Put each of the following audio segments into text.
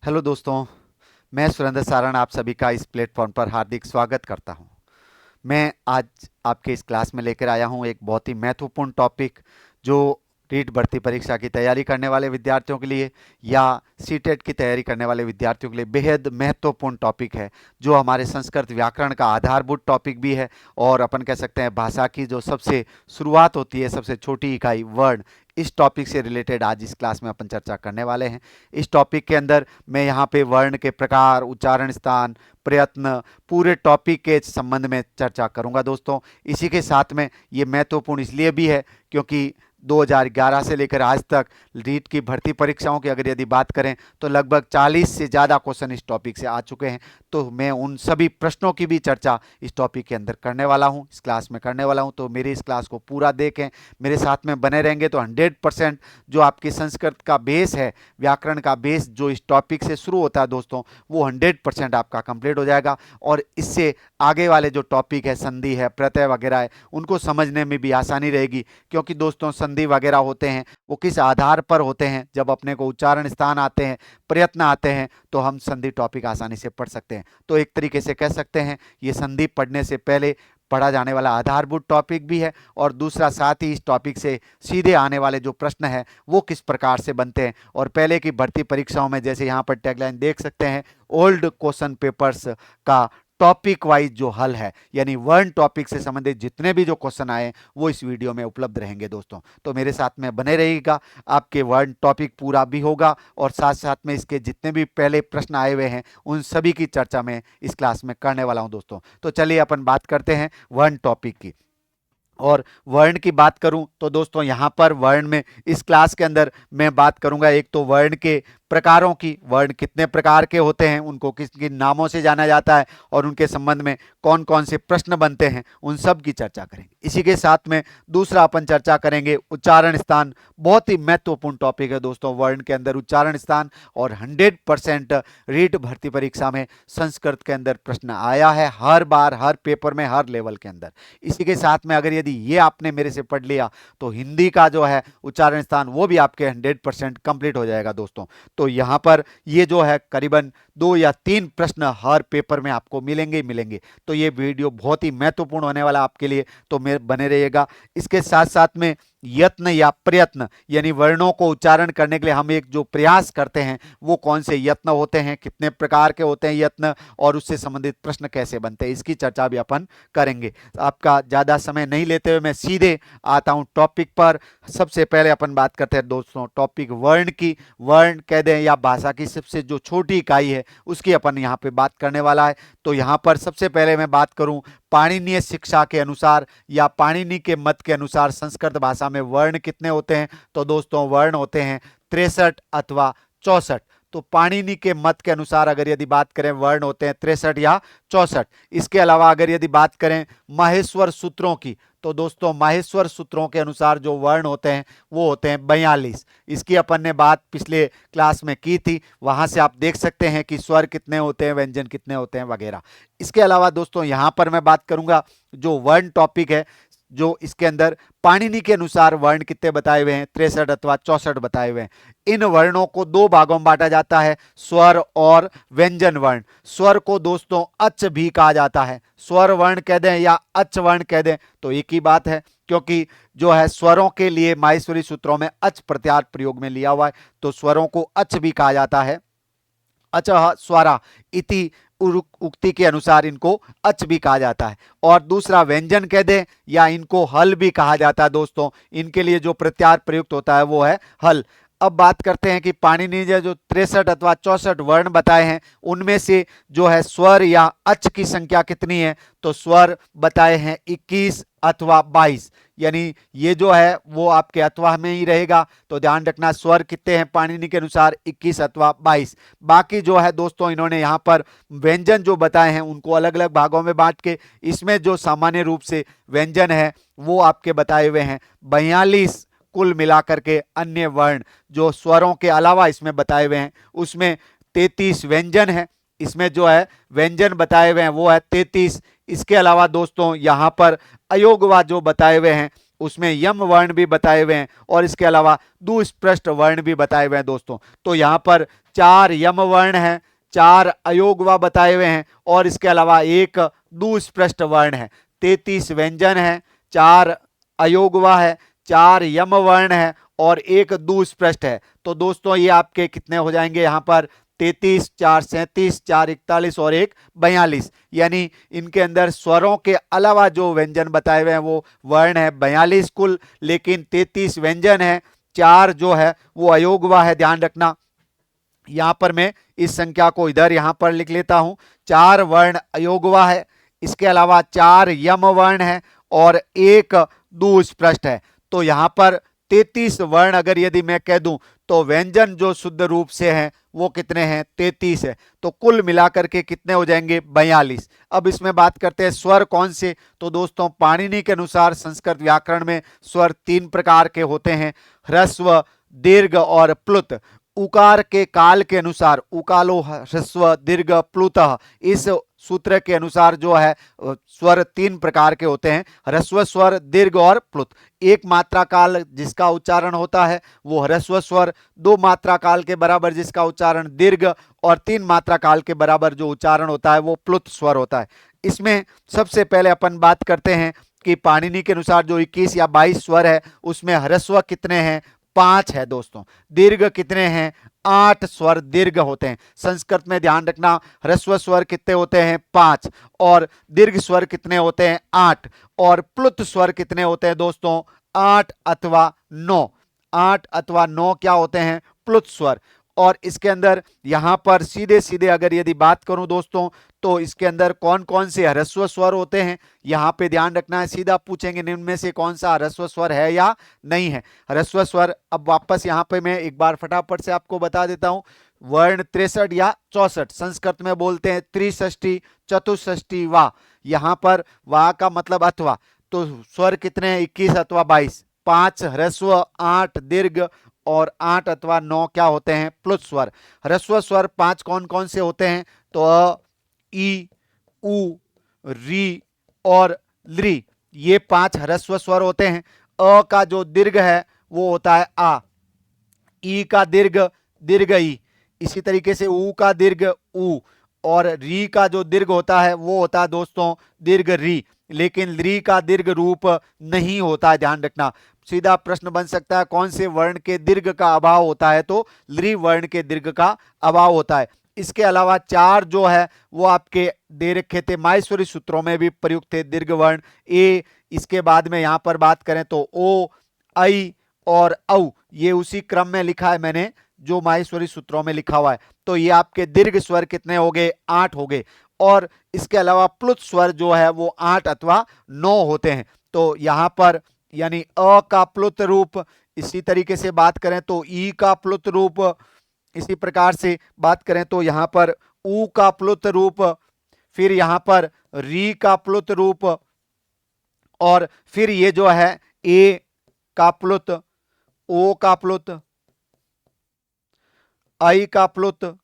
Hello दोस्तों, मैं सुरेंद्र सारण आप सभी का इस प्लेटफॉर्म पर हार्दिक स्वागत करता हूं। मैं आज आपके इस क्लास में लेकर आया हूं एक बहुत ही महत्वपूर्ण टॉपिक जो रीट भर्ती परीक्षा की तैयारी करने वाले विद्यार्थियों के लिए या सीटेट की तैयारी करने वाले विद्यार्थियों के लिए बेहद महत्वपूर्ण टॉपिक है, जो हमारे संस्कृत व्याकरण का आधारभूत टॉपिक भी है और अपन कह सकते हैं भाषा की जो सबसे शुरुआत होती है, सबसे छोटी इकाई वर्ण। इस टॉपिक से रिलेटेड आज इस क्लास में अपन चर्चा करने वाले हैं। इस टॉपिक के अंदर मैं यहाँ पे वर्ण के प्रकार, उच्चारण स्थान, प्रयत्न, पूरे टॉपिक के संबंध में चर्चा करूंगा दोस्तों। इसी के साथ में ये महत्वपूर्ण इसलिए भी है क्योंकि 2011 से लेकर आज तक रीट की भर्ती परीक्षाओं की अगर यदि बात करें तो लगभग 40 से ज़्यादा क्वेश्चन इस टॉपिक से आ चुके हैं। तो मैं उन सभी प्रश्नों की भी चर्चा इस टॉपिक के अंदर करने वाला हूं, इस क्लास में करने वाला हूं। तो मेरी इस क्लास को पूरा देखें, मेरे साथ में बने रहेंगे तो 100% जो आपकी संस्कृत का बेस है, व्याकरण का बेस जो इस टॉपिक से शुरू होता है दोस्तों, वो 100% आपका कंप्लीट हो जाएगा। और इससे आगे वाले जो टॉपिक है, संधि है, प्रत्यय वगैरह है, उनको समझने में भी आसानी रहेगी। क्योंकि दोस्तों संधि वगैरह होते हैं वो किस आधार पर होते हैं, जब अपने को उच्चारण स्थान आते हैं, प्रयत्न आते हैं, तो हम संधि टॉपिक आसानी से पढ़ सकते हैं। तो एक तरीके से कह सकते हैं ये संधि पढ़ने से पहले पढ़ा जाने वाला आधारभूत टॉपिक भी है। और दूसरा साथ ही इस टॉपिक से सीधे आने वाले जो प्रश्न है वो किस प्रकार से बनते हैं। और पहले की भर्ती परीक्षाओं में जैसे यहाँ पर टैगलाइन देख सकते हैं, ओल्ड क्वेश्चन पेपर्स का टॉपिक वाइज जो हल है, यानी वर्ण टॉपिक से संबंधित जितने भी जो क्वेश्चन आए वो इस वीडियो में उपलब्ध रहेंगे दोस्तों। तो मेरे साथ में बने रहिएगा, आपके वर्ण टॉपिक पूरा भी होगा और साथ साथ में इसके जितने भी पहले प्रश्न आए हुए हैं उन सभी की चर्चा मैं इस क्लास में करने वाला हूं दोस्तों। तो चलिए अपन बात करते हैं वर्ण टॉपिक की। और वर्ण की बात करूं तो दोस्तों यहाँ पर वर्ण में इस क्लास के अंदर मैं बात करूंगा एक तो वर्ण के प्रकारों की, वर्ण कितने प्रकार के होते हैं, उनको किस किन नामों से जाना जाता है और उनके संबंध में कौन कौन से प्रश्न बनते हैं, उन सब की चर्चा करेंगे। इसी के साथ में दूसरा अपन चर्चा करेंगे उच्चारण स्थान। बहुत ही महत्वपूर्ण टॉपिक है दोस्तों वर्ण के अंदर उच्चारण स्थान। और 100% रीट भर्ती परीक्षा में संस्कृत के अंदर प्रश्न आया है हर बार, हर पेपर में, हर लेवल के अंदर। इसी के साथ में अगर यदि ये आपने मेरे से पढ़ लिया तो हिंदी का जो है उच्चारण स्थान वो भी आपके 100% कंप्लीट हो जाएगा दोस्तों। तो यहाँ पर ये जो है करीबन 2 या 3 प्रश्न हर पेपर में आपको मिलेंगे ही मिलेंगे। तो ये वीडियो बहुत ही महत्वपूर्ण होने वाला आपके लिए, तो मेरे बने रहिएगा। इसके साथ साथ में यत्न या प्रयत्न, यानी वर्णों को उच्चारण करने के लिए हम एक जो प्रयास करते हैं वो कौन से यत्न होते हैं, कितने प्रकार के होते हैं यत्न, और उससे संबंधित प्रश्न कैसे बनते हैं, इसकी चर्चा भी अपन करेंगे। आपका ज़्यादा समय नहीं लेते हुए मैं सीधे आता हूं टॉपिक पर। सबसे पहले अपन बात करते हैं दोस्तों टॉपिक वर्ण की। वर्ण कह दें या भाषा की सबसे जो छोटी इकाई है उसकी अपन यहाँ पे बात करने वाला है। तो यहाँ पर सबसे पहले मैं बात करूं पाणिनीय शिक्षा के अनुसार या पाणिनि के मत के अनुसार संस्कृत भाषा में वर्ण कितने होते हैं। तो दोस्तों वर्ण होते हैं 63 अथवा 64। तो पाणिनि के मत के अनुसार अगर यदि बात करें वर्ण होते हैं 63 या 64। इसके अलावा अगर यदि बात करें माहेश्वर सूत्रों की तो दोस्तों माहेश्वर सूत्रों के अनुसार जो वर्ण होते हैं वो होते हैं 42। इसकी अपन ने बात पिछले क्लास में की थी, वहां से आप देख सकते हैं कि स्वर कितने होते हैं, व्यंजन कितने होते हैं वगैरह। इसके अलावा दोस्तों यहाँ पर मैं बात करूंगा जो वर्ण टॉपिक है, जो इसके अंदर पाणिनि के अनुसार वर्ण कितने बताए हुए हैं 63 अथवा 64 बताए हुए हैं। इन वर्णों को 2 भागों में बांटा जाता है, स्वर और व्यंजन वर्ण। स्वर को दोस्तों अच भी कहा जाता है, स्वर वर्ण कह दें या अच वर्ण कह दें तो एक ही बात है, क्योंकि जो है स्वरों के लिए माहेश्वरी सूत्रों में अच प्रत्यार प्रयोग में लिया हुआ है, तो स्वरों को अच भी कहा जाता है। अचः स्वरा इति उक्ति के अनुसार इनको अच भी कहा जाता है। और दूसरा व्यंजन कह दें या इनको हल भी कहा जाता है दोस्तों, इनके लिए जो प्रत्यार प्रयुक्त होता है वो है हल। अब बात करते हैं कि पाणिनि ने जो 63 अथवा 64 वर्ण बताए हैं उनमें से जो है स्वर या अच की संख्या कितनी है। तो स्वर बताए हैं 21 अथवा 22, यानी ये जो है वो आपके अथवा में ही रहेगा। तो ध्यान रखना स्वर कितने हैं पाणिनि के अनुसार 21 अथवा 22। बाकी जो है दोस्तों इन्होंने यहाँ पर व्यंजन जो बताए हैं उनको अलग अलग भागों में बांट के इसमें जो सामान्य रूप से व्यंजन है वो आपके बताए हुए हैं 42। कुल मिलाकर के अन्य वर्ण जो स्वरों के अलावा इसमें बताए हुए हैं उसमें 33 व्यंजन है। इसमें जो है व्यंजन बताए हुए हैं वो है 33। इसके अलावा दोस्तों यहाँ पर अयोगवा जो बताए हुए हैं उसमें यम वर्ण भी बताए हुए हैं और इसके अलावा दुस्पृष्ट वर्ण भी बताए हुए हैं दोस्तों। तो यहाँ पर 4 यम वर्ण हैं, 4 अयोगवा बताए हुए हैं और इसके अलावा एक दुस्पृष्ट वर्ण है। 33 व्यंजन है, 4 अयोगवा है, 4 यम वर्ण है और एक दुस्पृष्ट है। तो दोस्तों ये आपके कितने हो जाएंगे यहाँ पर 33, 4 37, 4 41 और एक 42, यानी इनके अंदर स्वरों के अलावा जो व्यंजन बताए हुए हैं वो वर्ण है 42 कुल, लेकिन 33 व्यंजन है, 4 जो है वो अयोगवा है। ध्यान रखना, यहां पर मैं इस संख्या को इधर यहां पर लिख लेता हूं, 4 वर्ण अयोगवा है, इसके अलावा 4 यम वर्ण है और एक दुस्पृष्ट है। तो यहां पर 33 वर्ण अगर यदि मैं कह दूं तो व्यंजन जो शुद्ध रूप से हैं वो कितने हैं 33 है। तो कुल मिलाकर के कितने हो जाएंगे 42। अब इसमें बात करते हैं स्वर कौन से। तो दोस्तों पाणिनि के अनुसार संस्कृत व्याकरण में स्वर 3 प्रकार के होते हैं, ह्रस्व, दीर्घ और प्लुत। उकार के काल के अनुसार उकालो ह्रस्व दीर्घ प्लुतः, इस सूत्र के अनुसार जो है स्वर 3 प्रकार के होते हैं, ह्रस्व स्वर, दीर्घ और प्लुत। एक मात्रा काल जिसका उच्चारण होता है वो ह्रस्व स्वर, 2 मात्रा काल के बराबर जिसका उच्चारण दीर्घ और 3 मात्रा काल के बराबर जो उच्चारण होता है वो प्लुत स्वर होता है। इसमें सबसे पहले अपन बात करते हैं कि पाणिनि के अनुसार जो 21 या 22 स्वर है उसमें ह्रस्व कितने हैं 5 है दोस्तों, दीर्घ कितने हैं 8 स्वर दीर्घ होते हैं। संस्कृत में ध्यान रखना ह्रस्व स्वर कितने होते हैं 5 और दीर्घ स्वर कितने होते हैं 8 और प्लुत स्वर कितने होते हैं दोस्तों 8 अथवा 9। 8 अथवा 9 क्या होते हैं प्लुत स्वर। और इसके अंदर यहां पर सीधे सीधे अगर यदि बात करूं दोस्तों तो इसके अंदर कौन कौन से ह्रस्व स्वर होते हैं यहां पे ध्यान रखना है। सीधा पूछेंगे निम्न में से कौन सा ह्रस्व स्वर है या नहीं है। ह्रस्व स्वर अब वापस यहां पे मैं एक बार फटाफट से आपको बता देता हूं। वर्ण 63 या 64, संस्कृत में बोलते हैं त्रिषष्ठी, चतुष्षष्ठी, वा। यहां पर वा का मतलब अथवा। तो स्वर कितने हैं 21 अथवा 22, 5 ह्रस्व, 8 दीर्घ और 8 अथवा 9 क्या होते हैं प्लुत स्वर। ह्रस्व स्वर 5 कौन कौन से होते हैं तो अ, ई, उ, री और लृ, ये 5 ह्रस्व स्वर होते हैं। अ का जो दीर्घ है वो होता है आ, ई का दीर्घ दीर्घ ई, इसी तरीके से ऊ का दीर्घ ऊ और री का जो दीर्घ होता है वो होता है दोस्तों दीर्घ री, लेकिन लृ का दीर्घ रूप नहीं होता है। ध्यान रखना, सीधा प्रश्न बन सकता है कौन से वर्ण के दीर्घ का अभाव होता है तो लृ वर्ण के दीर्घ का अभाव होता है। इसके अलावा 4 जो है वो आपके दे रखे थे माहेश्वरी सूत्रों में भी प्रयुक्त थे दीर्घ वर्ण ए। इसके बाद में यहां पर बात करें तो ओ, ऐ और औ, ये उसी क्रम में लिखा है मैंने जो माहेश्वरी सूत्रों में लिखा हुआ है। तो ये आपके दीर्घ स्वर कितने हो गए 8 हो गए। और इसके अलावा प्लुत स्वर जो है वो 8 अथवा 9 होते हैं। तो यहां पर यानी अ का प्लुत रूप, इसी तरीके से बात करें तो ई का प्लुत रूप, इसी प्रकार से बात करें तो यहां पर ऊ का प्लुत रूप, फिर यहां पर री का प्लुत रूप और फिर ये जो है ए का प्लुत, ओ का प्लुत, आई का प्लुत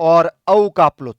और औ का प्लुत।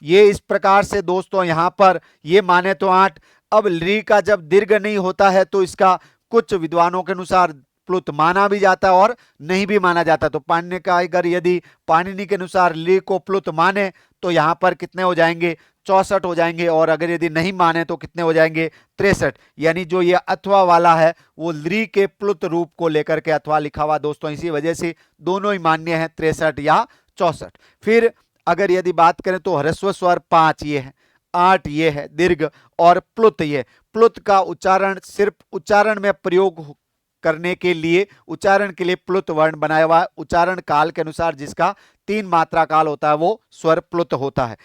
ये इस प्रकार से दोस्तों यहां पर ये माने तो 8। अब लृ का जब दीर्घ नहीं होता है तो इसका कुछ विद्वानों के अनुसार प्लुत माना भी जाता है और नहीं भी माना जाता। तो पाणिनि का अगर यदि पाणिनि के अनुसार लृ को प्लुत माने तो यहां पर कितने हो जाएंगे 64 हो जाएंगे और अगर यदि नहीं माने तो कितने हो जाएंगे 63। यानी जो ये अथवा वाला है वो लृ के प्लुत रूप को लेकर के अथवा लिखा हुआ दोस्तों, इसी वजह से दोनों ही मान्य है 63 या 64। फिर अगर यदि बात करें तो ह्रस्व स्वर 5 ये है, 8 ये है दीर्घ और प्लुत ये। प्लुत का उच्चारण सिर्फ उच्चारण में प्रयोग करने के लिए, उच्चारण के लिए प्लुत वर्ण बनाया हुआ है। उच्चारण काल के अनुसार जिसका 3 मात्रा काल होता है वो स्वर प्लुत होता है।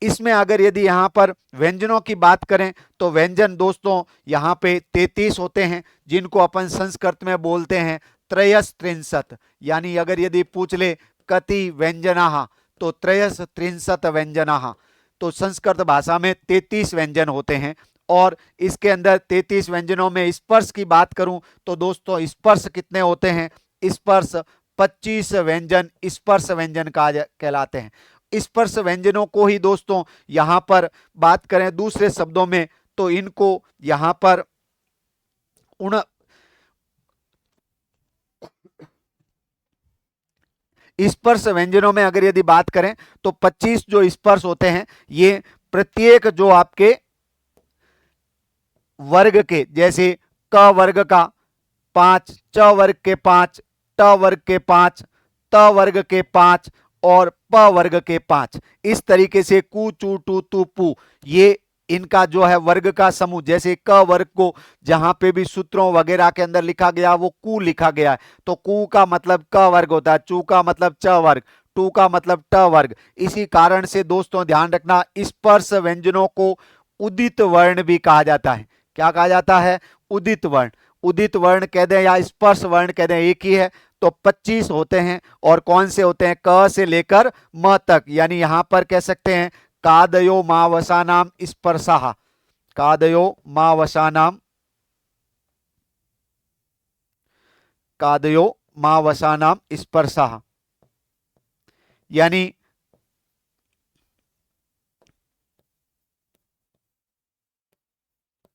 इसमें अगर यदि यहां पर व्यंजनों की बात करें तो व्यंजन दोस्तों यहां पे 33 होते हैं जिनको अपन संस्कृत में बोलते हैं त्रयस्त्रिंशत्। यानी अगर यदि पूछ ले कति व्यंजनाः तो त्रयस्त्रिंशत् व्यंजनाः, तो संस्कृत भाषा में 33 व्यंजन होते हैं। और इसके अंदर 33 व्यंजनों में स्पर्श की बात करूं तो दोस्तों स्पर्श कितने होते हैं, स्पर्श 25 व्यंजन स्पर्श व्यंजन कहलाते हैं। स्पर्श व्यंजनों को ही दोस्तों यहां पर बात करें दूसरे शब्दों में तो इनको यहां पर स्पर्श व्यंजनों में अगर यदि बात करें तो 25 जो स्पर्श होते हैं ये प्रत्येक जो आपके वर्ग के, जैसे क वर्ग का 5, च वर्ग के 5, ट वर्ग के 5, त वर्ग के 5 और प वर्ग के 5, इस तरीके से कु चू टू तू पू, ये इनका जो है वर्ग का समूह। जैसे क वर्ग को जहां पे भी सूत्रों वगैरह के अंदर लिखा गया वो कु लिखा गया है, तो कु का मतलब क वर्ग होता है, चू का मतलब च वर्ग, टू का मतलब ट वर्ग। इसी कारण से दोस्तों ध्यान रखना, स्पर्श व्यंजनों को उदित वर्ण भी कहा जाता है। क्या कहा जाता है? उदित वर्ण। उदित वर्ण कह दें या स्पर्श वर्ण कह दें, एक ही है। तो 25 होते हैं और कौन से होते हैं? क से लेकर म तक, यानी यहां पर कह सकते हैं कादयो मावसानाम स्पर्शः, कादयो मावसानाम, कादयो मावसानाम स्पर्शः, यानी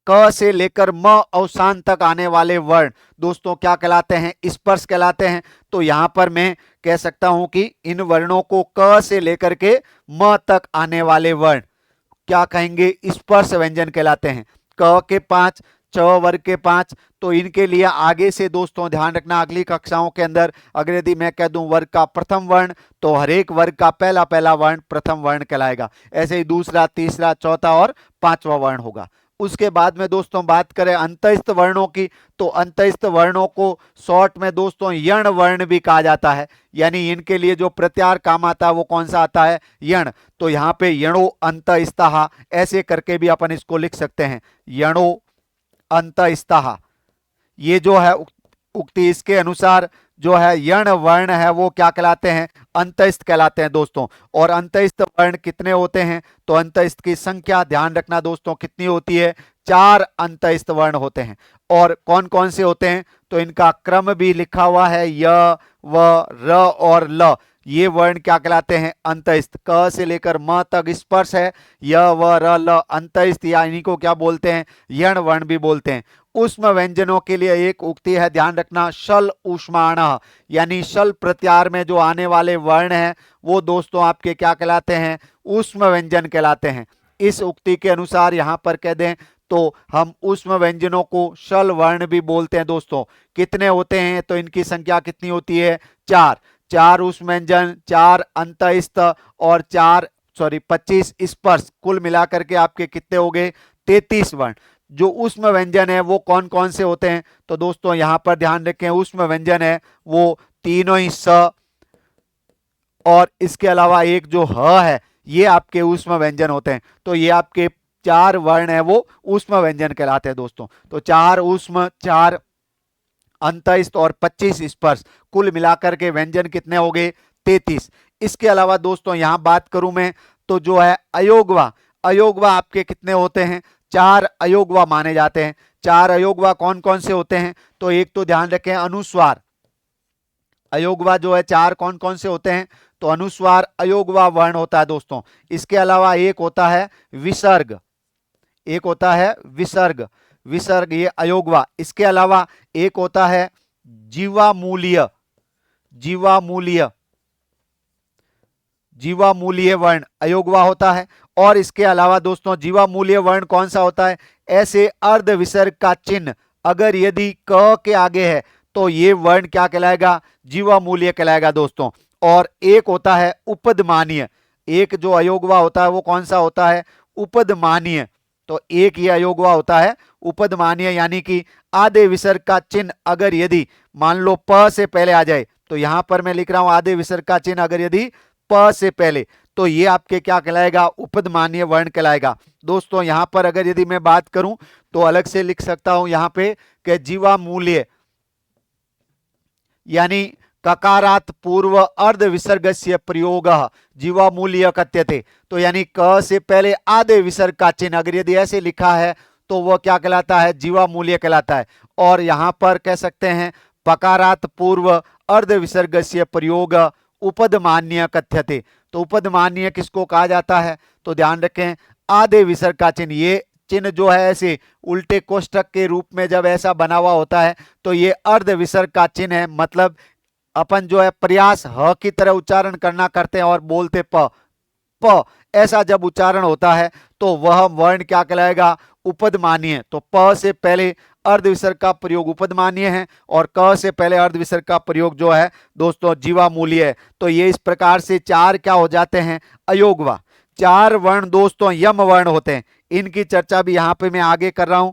क से लेकर म अवसान तक आने वाले वर्ण दोस्तों क्या कहलाते हैं? स्पर्श कहलाते हैं। तो यहां पर मैं कह सकता हूं कि इन वर्णों को क से लेकर के म तक आने वाले वर्ण क्या कहेंगे? स्पर्श व्यंजन कहलाते हैं। क के 5, च वर्ग के 5, तो इनके लिए आगे से दोस्तों ध्यान रखना, अगली कक्षाओं के अंदर अगर यदि मैं कह दूं वर्ग का प्रथम वर्ण, तो हर एक वर्ग का पहला पहला वर्ण प्रथम वर्ण कहलाएगा। ऐसे ही दूसरा, तीसरा, चौथा और पांचवा वर्ण होगा। उसके बाद में दोस्तों बात करें अंतस्थ वर्णों की, तो अंतस्थ वर्णों को शॉर्ट में दोस्तों यण वर्ण भी कहा जाता है, यानी इनके लिए जो प्रत्यार काम आता है वो कौन सा आता है? यण। तो यहां पे यणो अंतस्थः ऐसे करके भी अपन इसको लिख सकते हैं, यणो अंतस्थः। ये जो है उक्ति, इसके अनुसार जो है यण वर्ण है वो क्या कहलाते हैं? अंतस्थ कहलाते हैं दोस्तों। और अंतस्थ वर्ण कितने होते हैं? तो अंतस्थ की संख्या ध्यान रखना दोस्तों कितनी होती है? 4 अंतस्थ वर्ण होते हैं। और कौन कौन से होते हैं? तो इनका क्रम भी लिखा हुआ है, य, व, र और ल। ये वर्ण क्या कहलाते हैं? अंतस्थ। क से लेकर म तक स्पर्श है, य, व, र, ल अंतस्थ, या इन्हीं को क्या बोलते हैं? यण वर्ण भी बोलते हैं। उष्म व्यंजनों के लिए एक उक्ति है, ध्यान रखना, शल ऊष्माण, यानी शल प्रत्यार में जो आने वाले वर्ण हैं वो दोस्तों आपके क्या कहलाते हैं? ऊष्म व्यंजन कहलाते हैं। इस उक्ति के अनुसार यहां पर कह दें तो हम ऊष्म व्यंजनों को शल वर्ण भी बोलते हैं दोस्तों। कितने होते हैं? तो इनकी संख्या कितनी होती है? 4। 4 ऊष्म व्यंजन, 4 अंतस्थ और 25 स्पर्श, कुल मिलाकर के आपके कितने हो गए? 33 वर्ण। जो ऊष्म व्यंजन है वो कौन कौन से होते हैं? तो दोस्तों यहां पर ध्यान रखें, ऊष्म व्यंजन है वो तीनों ही स और इसके अलावा एक जो ह है, ये आपके ऊष्म व्यंजन होते हैं। तो ये आपके 4 वर्ण है वो ऊष्म व्यंजन कहलाते हैं दोस्तों। तो 4 ऊष्म, 4 अंतस्थ और 25 स्पर्श, कुल मिलाकर के व्यंजन कितने हो गए? 33। इसके अलावा दोस्तों यहां बात करूं मैं तो जो है अयोगवा, अयोगवा आपके कितने होते हैं? 4 अयोगवा माने जाते हैं। 4 अयोगवा कौन कौन से होते हैं? तो एक तो ध्यान रखें अनुस्वार अयोगवा जो है 4 कौन कौन से होते हैं? तो अनुस्वार अयोगवा वर्ण होता है दोस्तों। इसके अलावा एक होता है विसर्ग, एक होता है विसर्ग, विसर्ग ये अयोगवा। इसके अलावा एक होता है जीवामूल्य, जीवामूल्य, जीवामूल्य वर्ण अयोगवा होता है। और इसके अलावा दोस्तों जीवामूल्य वर्ण कौन सा होता है? ऐसे अर्ध विसर्ग का चिन्ह अगर यदि क के आगे है तो ये वर्ण क्या कहलाएगा? जीवामूल्य कहलाएगा दोस्तों। और एक होता है उपदमानीय, एक जो अयोगवा होता है वो कौन सा होता है? उपदमानीय। तो एक ये अयोगवा होता है उपदमानीय, यानी कि आधे विसर्ग का चिन्ह अगर यदि मान लो प से पहले आ जाए, तो यहां पर मैं लिख रहा हूं आधे विसर्ग का चिन्ह अगर यदि प से पहले, तो ये आपके क्या कहलाएगा? उपदमानीय वर्ण कहलाएगा दोस्तों। यहां पर अगर यदि मैं बात करूं तो अलग से लिख सकता हूं यहां पे कि जीवामूल्य, यानी ककारात पूर्व अर्ध विसर्गस्य प्रयोग जीवामूल्य कथ्यते। तो यानी क से पहले आधे विसर्ग का चिन्ह अगर यदि ऐसे लिखा है तो वह क्या कहलाता है? जीवामूल्य कहलाता है। और यहां पर कह सकते हैं पकारात पूर्व अर्ध विसर्गस्य प्रयोग उपदमान्य कथ्यते। तो उपदमान्य किसको कहा जाता है? तो ध्यान रखें आधे विसर्ग का चिन्ह, ये चिन्ह जो है ऐसे उल्टे कोष्ठक के रूप में जब ऐसा बना हुआ होता है तो ये अर्ध विसर्ग का चिन्ह है, मतलब अपन जो है प्रयास ह की तरह उच्चारण करना करते हैं और बोलते प। प ऐसा जब उच्चारण होता है तो वह वर्ण क्या कहलाएगा? उपदमानीय। तो प से पहले अर्ध विसर्ग का प्रयोग उपदमानीय है और क से पहले अर्ध विसर्ग का प्रयोग जो है दोस्तों जीवामूलीय है। तो ये इस प्रकार से चार क्या हो जाते हैं? अयोगवा। चार वर्ण दोस्तों यम वर्ण होते हैं, इनकी चर्चा भी यहां पे मैं आगे कर रहा हूं।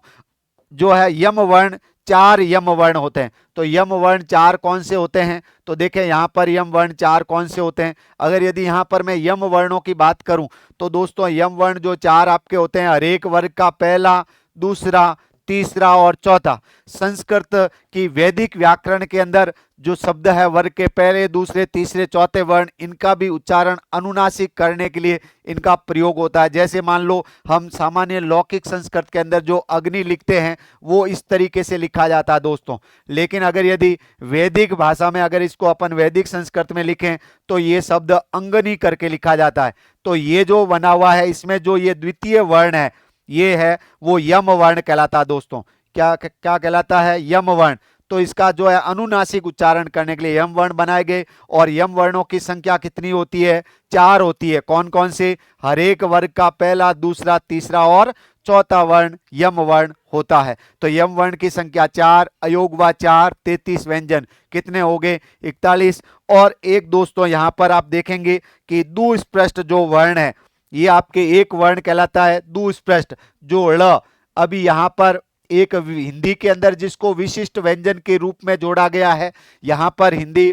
जो है यम वर्ण, चार यम वर्ण होते हैं। तो यम वर्ण चार कौन से होते हैं? तो देखें यहां पर यम वर्ण चार कौन से होते हैं। अगर यदि यहां पर मैं यम वर्णों की बात करूं तो दोस्तों यम वर्ण जो चार आपके होते हैं, हर एक वर्ग का पहला, दूसरा, तीसरा और चौथा। संस्कृत की वैदिक व्याकरण के अंदर जो शब्द है वर्ग के पहले, दूसरे, तीसरे, चौथे वर्ण, इनका भी उच्चारण अनुनासिक करने के लिए इनका प्रयोग होता है। जैसे मान लो हम सामान्य लौकिक संस्कृत के अंदर जो अग्नि लिखते हैं वो इस तरीके से लिखा जाता है दोस्तों। लेकिन अगर यदि वैदिक भाषा में अगर इसको अपन वैदिक संस्कृत में लिखें तो ये शब्द अंगनी करके लिखा जाता है। तो ये जो बना हुआ है इसमें जो ये द्वितीय वर्ण है ये है वो यम वर्ण कहलाता है दोस्तों। क्या क्या कहलाता है? यम वर्ण। तो इसका जो है अनुनासिक उच्चारण करने के लिए यम वर्ण बनाए गए। और यम वर्णों की संख्या कितनी होती है? चार होती है। कौन कौन से? हर एक वर्ग का पहला, दूसरा, तीसरा और चौथा वर्ण यम वर्ण होता है। तो यम वर्ण की संख्या चार, अयोगवा चार, 33 व्यंजन कितने हो गए? 41। और एक दोस्तों यहां पर आप देखेंगे कि दुस्पृष्ट जो वर्ण है ये आपके एक वर्ण कहलाता है दुस्पृष्ट, जो ळ। अभी यहां पर एक हिंदी के अंदर जिसको विशिष्ट व्यंजन के रूप में जोड़ा गया है, यहां पर हिंदी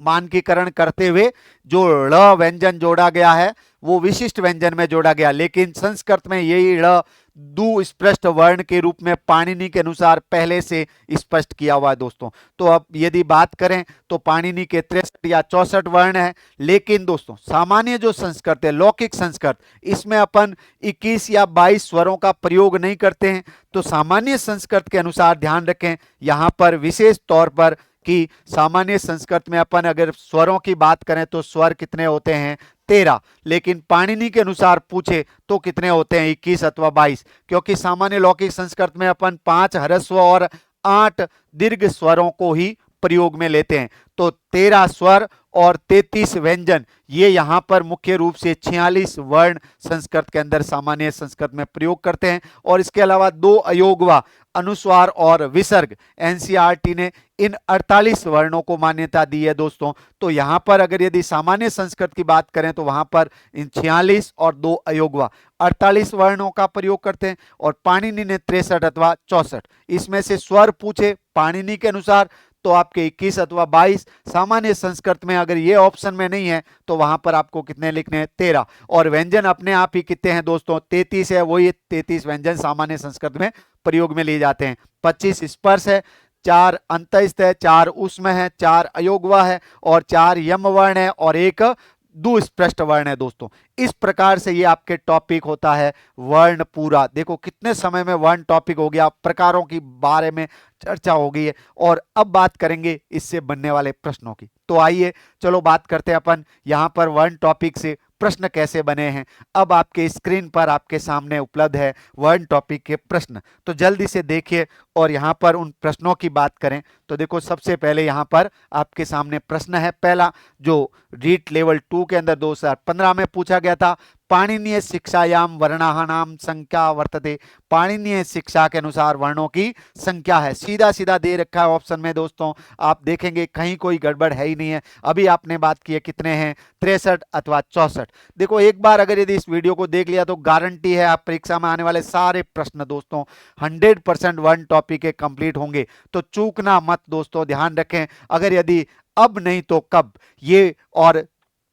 मानकीकरण करते हुए जो ळ व्यंजन जोड़ा गया है वो विशिष्ट व्यंजन में जोड़ा गया। लेकिन संस्कृत में यही ळ दुस्पृष्ट वर्ण के रूप में पाणिनि के अनुसार पहले से स्पष्ट किया हुआ है दोस्तों। तो अब यदि बात करें तो पाणिनि के 63 या 64 वर्ण है। लेकिन दोस्तों सामान्य जो संस्कृत है, लौकिक संस्कृत, इसमें अपन 21 या 22 स्वरों का प्रयोग नहीं करते हैं। तो सामान्य संस्कृत के अनुसार ध्यान रखें यहां पर विशेष तौर पर कि सामान्य संस्कृत में अपन अगर स्वरों की बात करें तो स्वर कितने होते हैं? 13। लेकिन पाणिनि के अनुसार पूछे तो कितने होते हैं? 21 अथवा 22। क्योंकि सामान्य लौकिक संस्कृत में अपन 5 ह्रस्व और 8 दीर्घ स्वरों को ही प्रयोग में लेते हैं। तो 13 स्वर और 33 व्यंजन ये यहां पर मुख्य रूप से 46 वर्ण संस्कृत के अंदर सामान्य संस्कृत में प्रयोग करते हैं। और इसके अलावा 2 अयोगवा, अनुस्वार और विसर्ग, एनसीईआरटी ने इन 48 वर्णों को मान्यता दी है दोस्तों। तो यहां पर अगर यदि सामान्य संस्कृत की बात करें तो वहां पर इन 46 और 2 अयोगवा 48 वर्णों का प्रयोग करते हैं। और पाणिनि ने 63 अथवा 64। इसमें से स्वर पूछे पाणिनि के अनुसार तो आपके 21 अथवा 22। सामान्य संस्कृत में अगर ये ऑप्शन में नहीं है तो वहां पर आपको कितने लिखने हैं? 13। और व्यंजन अपने आप ही कितने हैं दोस्तों? 33 है। वही 33 व्यंजन सामान्य संस्कृत में प्रयोग में लिए जाते हैं। 25 स्पर्श है, 4 अंतस्थ है, 4 उष्म है, 4 अयोगवा है और 4 यम वर्ण है और 1 दुस्पृष्ट वर्ण है दोस्तों। इस प्रकार से ये आपके टॉपिक होता है वर्ण पूरा। देखो कितने समय में वर्ण टॉपिक हो गया, प्रकारों की बारे में चर्चा हो गई है। और अब बात करेंगे इससे बनने वाले प्रश्नों की। तो आइए चलो बात करते हैं अपन यहां पर वर्ण टॉपिक से प्रश्न कैसे बने हैं। अब आपके स्क्रीन पर आपके सामने उपलब्ध है वर्ण टॉपिक के प्रश्न, तो जल्दी से देखिए और यहां पर उन प्रश्नों की बात करें। तो देखो सबसे पहले यहां पर आपके सामने प्रश्न है पहला, जो रीट लेवल 2 के अंदर 2015 में पूछा गया था। पाणिनीय शिक्षायाम वर्णानाम संख्या वर्तते। पाणिनीय शिक्षा के अनुसार वर्णों की संख्या है। सीधा सीधा दे रखा है ऑप्शन में दोस्तों, आप देखेंगे कहीं कोई गड़बड़ है ही नहीं है। अभी आपने बात की है कितने हैं? 63 अथवा 64। देखो एक बार अगर यदि इस वीडियो को देख लिया तो गारंटी है आप परीक्षा में आने वाले सारे प्रश्न दोस्तों 100% वन टॉपिक के कंप्लीट होंगे। तो चूकना मत दोस्तों, ध्यान रखें। अगर यदि अब नहीं तो कब ये और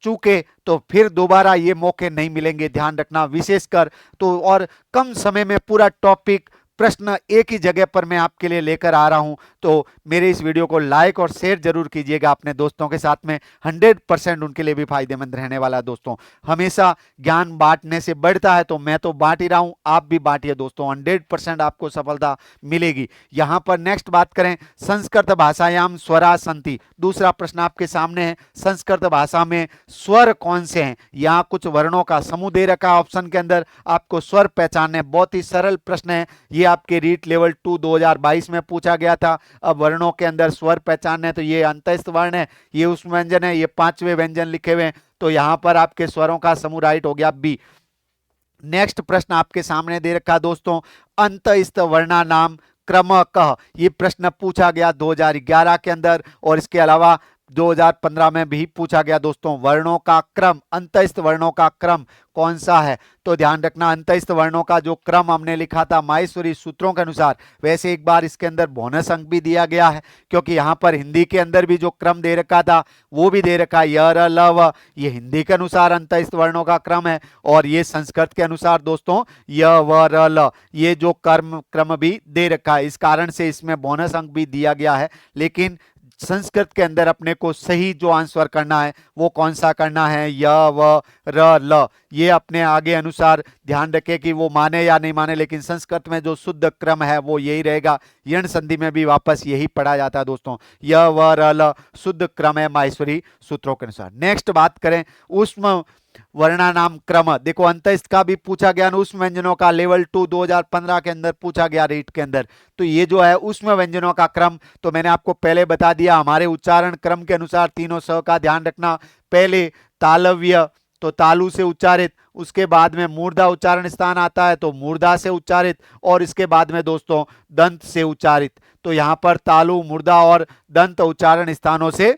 चूके तो फिर दोबारा ये मौके नहीं मिलेंगे, ध्यान रखना। विशेषकर तो और कम समय में पूरा टॉपिक प्रश्न एक ही जगह पर मैं आपके लिए लेकर आ रहा हूं। तो मेरे इस वीडियो को लाइक और शेयर जरूर कीजिएगा अपने दोस्तों के साथ में। 100% उनके लिए भी फायदेमंद रहने वाला है दोस्तों। हमेशा ज्ञान बांटने से बढ़ता है, तो मैं तो बांट ही रहा हूं, आप भी बांटिए दोस्तों। 100% आपको सफलता मिलेगी। यहां पर नेक्स्ट बात करें, संस्कृत भाषायाम स्वरा संति। दूसरा प्रश्न आपके सामने है, संस्कृत भाषा में स्वर कौन से हैं? यहां कुछ वर्णों का समूह दे रखा है ऑप्शन के अंदर, आपको स्वर पहचानने। बहुत ही सरल प्रश्न है ये, आपके रीट लेवल 2 2022 में पूछा गया था। अब वर्णों के अंदर स्वर पहचानने, तो ये अंतस्थ वर्ण है, ये उष्म व्यंजन है, ये 5वें व्यंजन लिखे हुए हैं, तो यहां पर आपके स्वरों का समूह राइट हो गया बी। नेक्स्ट प्रश्न आपके सामने दे रखा दोस्तों, अंतस्थ वर्णा नाम क्रम कह, ये प्रश्न पूछा गया 2011 के अंदर, और इसके अलावा 2015 में भी पूछा गया दोस्तों। वर्णों का क्रम, अंतस्थ वर्णों का क्रम कौन सा है? तो ध्यान रखना, अंतस्थ वर्णों का जो क्रम हमने लिखा था माहेश्वरी सूत्रों के अनुसार, वैसे एक बार इसके अंदर बोनस अंक भी दिया गया है, क्योंकि यहां पर हिंदी के अंदर भी जो क्रम दे रखा था वो भी दे रखा है, य र ल व, ये हिंदी के अनुसार अंतस्थ वर्णों का क्रम है, और ये संस्कृत के अनुसार दोस्तों य व र ल, ये जो क्रम भी दे रखा है, इस कारण से इसमें बोनस अंक भी दिया गया है। लेकिन संस्कृत के अंदर अपने को सही जो आंसर करना है वो कौन सा करना है? य व र ल, ये अपने आगे अनुसार ध्यान रखें कि वो माने या नहीं माने, लेकिन संस्कृत में जो शुद्ध क्रम है वो यही रहेगा। यण संधि में भी वापस यही पढ़ा जाता है दोस्तों, य व र ल शुद्ध क्रम है माहेश्वरी सूत्रों के अनुसार। नेक्स्ट बात करें उष्म वर्णानाम क्रम, देखो अंतस्थ का भी पूछा गया, उष्म व्यंजनों का लेवल 2 2015 के अंदर पूछा गया रीट के अंदर। तो ये जो है उष्म व्यंजनों का क्रम, तो मैंने आपको पहले बता दिया, हमारे उच्चारण क्रम के अनुसार तीनों स का ध्यान रखना। पहले तालव्य, तो तालु से उच्चारित, उसके बाद में मूर्धा उच्चारण स्थान आता है तो मूर्धा से उच्चारित, और इसके बाद में दोस्तों दंत से उच्चारित। तो यहां पर तालु, मूर्धा और दंत उच्चारण स्थानों से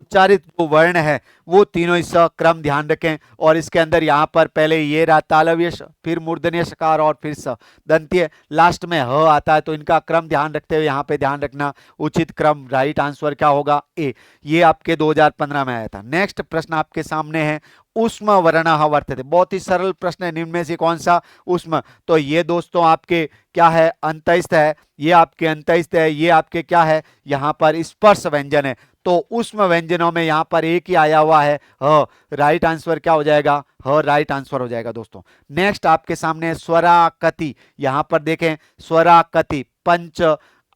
उच्चारित जो वर्ण है वो तीनों इस क्रम ध्यान रखें। और इसके अंदर यहाँ पर पहले ये रहा तालव्य, फिर मूर्धन्य शकार और फिर स दंतीय, लास्ट में ह आता है, तो इनका क्रम ध्यान रखते हुए यहाँ पे ध्यान रखना, उचित क्रम राइट आंसर क्या होगा? ए। ये आपके 2015 में आया था। नेक्स्ट प्रश्न आपके सामने है, उष्म वर्ण वर्तते, बहुत ही सरल प्रश्न है, निम्न में से कौन सा उष्म? तो ये दोस्तों आपके क्या है? अंतस्थ है, ये आपके अंतस्थ है, ये आपके क्या है? यहाँ पर स्पर्श व्यंजन है। तो उष्म व्यंजनों में यहां पर एक ही आया हुआ है ह, राइट आंसर क्या हो जाएगा? ह राइट आंसर हो जाएगा दोस्तों। नेक्स्ट आपके सामने स्वराकति, यहां पर देखें स्वराकति पंच,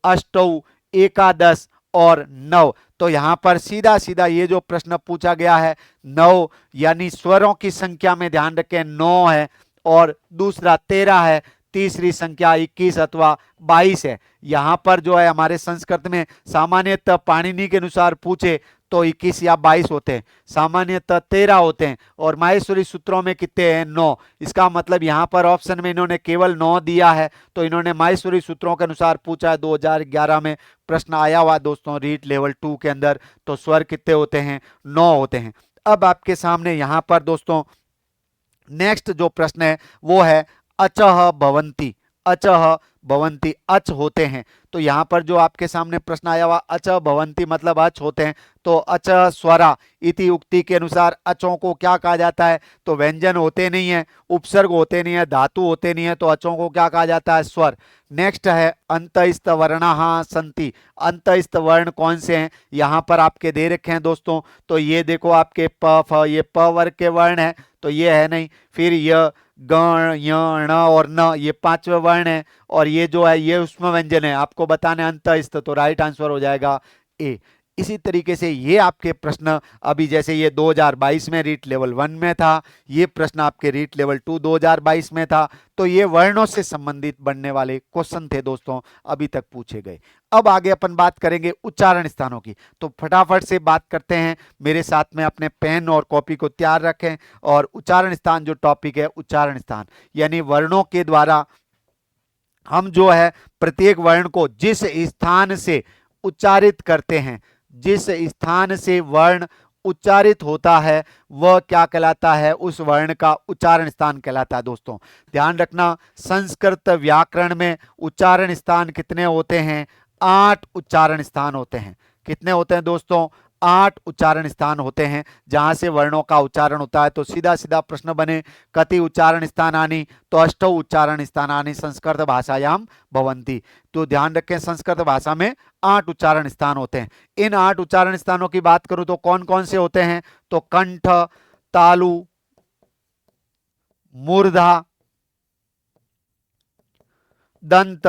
अष्टौ, एकादश और नव, तो यहां पर सीधा सीधा ये जो प्रश्न पूछा गया है, नौ यानी स्वरों की संख्या में ध्यान रखें 9 है, और दूसरा 13 है, तीसरी संख्या 21 अथवा 22 है। यहां पर जो है हमारे संस्कृत में सामान्यतः पाणिनि के अनुसार पूछे तो 21 या 22 होते हैं, सामान्यतः 13 होते हैं, और माहेश्वरी सूत्रों में कितने हैं? 9। इसका मतलब यहां पर ऑप्शन में इन्होंने केवल 9 दिया है, तो इन्होंने माहेश्वरी सूत्रों के अनुसार पूछा है। 2011 में प्रश्न आया हुआ दोस्तों रीट लेवल 2 के अंदर, तो स्वर कितने होते हैं? 9 होते हैं। अब आपके सामने यहां पर दोस्तों नेक्स्ट जो प्रश्न है वो है अचह भवंती, अचह भवंती, अच होते हैं। तो यहां पर जो आपके सामने प्रश्न आया हुआ अचह भवंती मतलब अच होते हैं, तो अचह स्वरा इति उक्ति के अनुसार अचों को क्या कहा जाता है? तो व्यंजन होते नहीं है, उपसर्ग होते नहीं है, धातु होते नहीं है, तो अचों को क्या कहा जाता है? स्वर। नेक्स्ट है अंतस्थ वर्णाः सन्ति, अंतस्थ वर्ण कौन से हैं? यहां पर आपके दे रखे हैं दोस्तों, तो ये देखो आपके प फ, ये प वर्ग के वर्ण है, तो ये है नहीं। फिर य, गण, य, ण और न, ये 5वें वर्ण है, और ये जो है ये उष्म व्यंजन है, आपको बताने अंतस्थ, तो राइट आंसर हो जाएगा ए। इसी तरीके से ये आपके प्रश्न अभी जैसे ये 2022 में रीट लेवल 1 में था, ये प्रश्न आपके रीट लेवल 2 2022 में था, तो ये वर्णों से संबंधित बनने वाले क्वेश्चन थे दोस्तों, अभी तक पूछे गए। अब आगे अपन बात करेंगे उच्चारण स्थानों की, तो फटाफट से बात करते हैं। मेरे साथ में अपने पेन और कॉपी को तैयार रखें, और उच्चारण स्थान जो टॉपिक है, उच्चारण स्थान यानी वर्णों के द्वारा हम जो है प्रत्येक वर्ण को जिस स्थान से उच्चारित करते हैं, जिस स्थान से वर्ण उच्चारित होता है वह क्या कहलाता है? उस वर्ण का उच्चारण स्थान कहलाता है दोस्तों। ध्यान रखना, संस्कृत व्याकरण में उच्चारण स्थान कितने होते हैं? 8 उच्चारण स्थान होते हैं। कितने होते हैं दोस्तों? 8 उच्चारण स्थान होते हैं जहां से वर्णों का उच्चारण होता है। तो सीधा सीधा प्रश्न बने, कति उच्चारण स्थानानि? तो अष्टौ उच्चारण स्थानानि संस्कृत भाषायाम भवन्ति। तो ध्यान रखें, संस्कृत भाषा में 8 उच्चारण स्थान होते हैं। इन 8 उच्चारण स्थानों की बात करूं तो कौन कौन से होते हैं? तो कंठ, तालु, मूर्धा, दंत,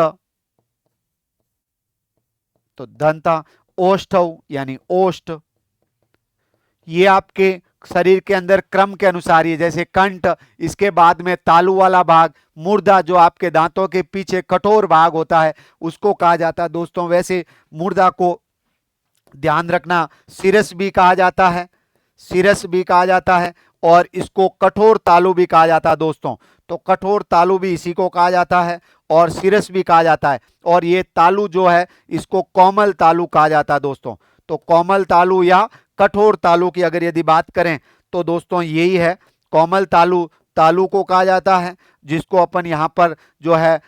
तो दंत, ओष्ठौ यानी ओष्ठ, ये आपके शरीर के अंदर क्रम के अनुसार ही, जैसे कंठ, इसके बाद में तालू वाला भाग, मुर्दा जो आपके दांतों के पीछे कठोर भाग होता है उसको कहा जाता है दोस्तों। वैसे मुर्दा को ध्यान रखना सिरस भी कहा जाता है, सिरस भी कहा जाता है, और इसको कठोर तालु भी कहा जाता है दोस्तों। तो कठोर तालु भी इसी को कहा जाता है और सिरस भी कहा जाता है। और ये तालु जो है इसको कोमल तालु कहा जाता है दोस्तों। तो कोमल तालु या कठोर तालु की अगर यदि बात करें तो दोस्तों यही है, कोमल तालु तालु को कहा जाता है, जिसको अपन यहाँ पर जो है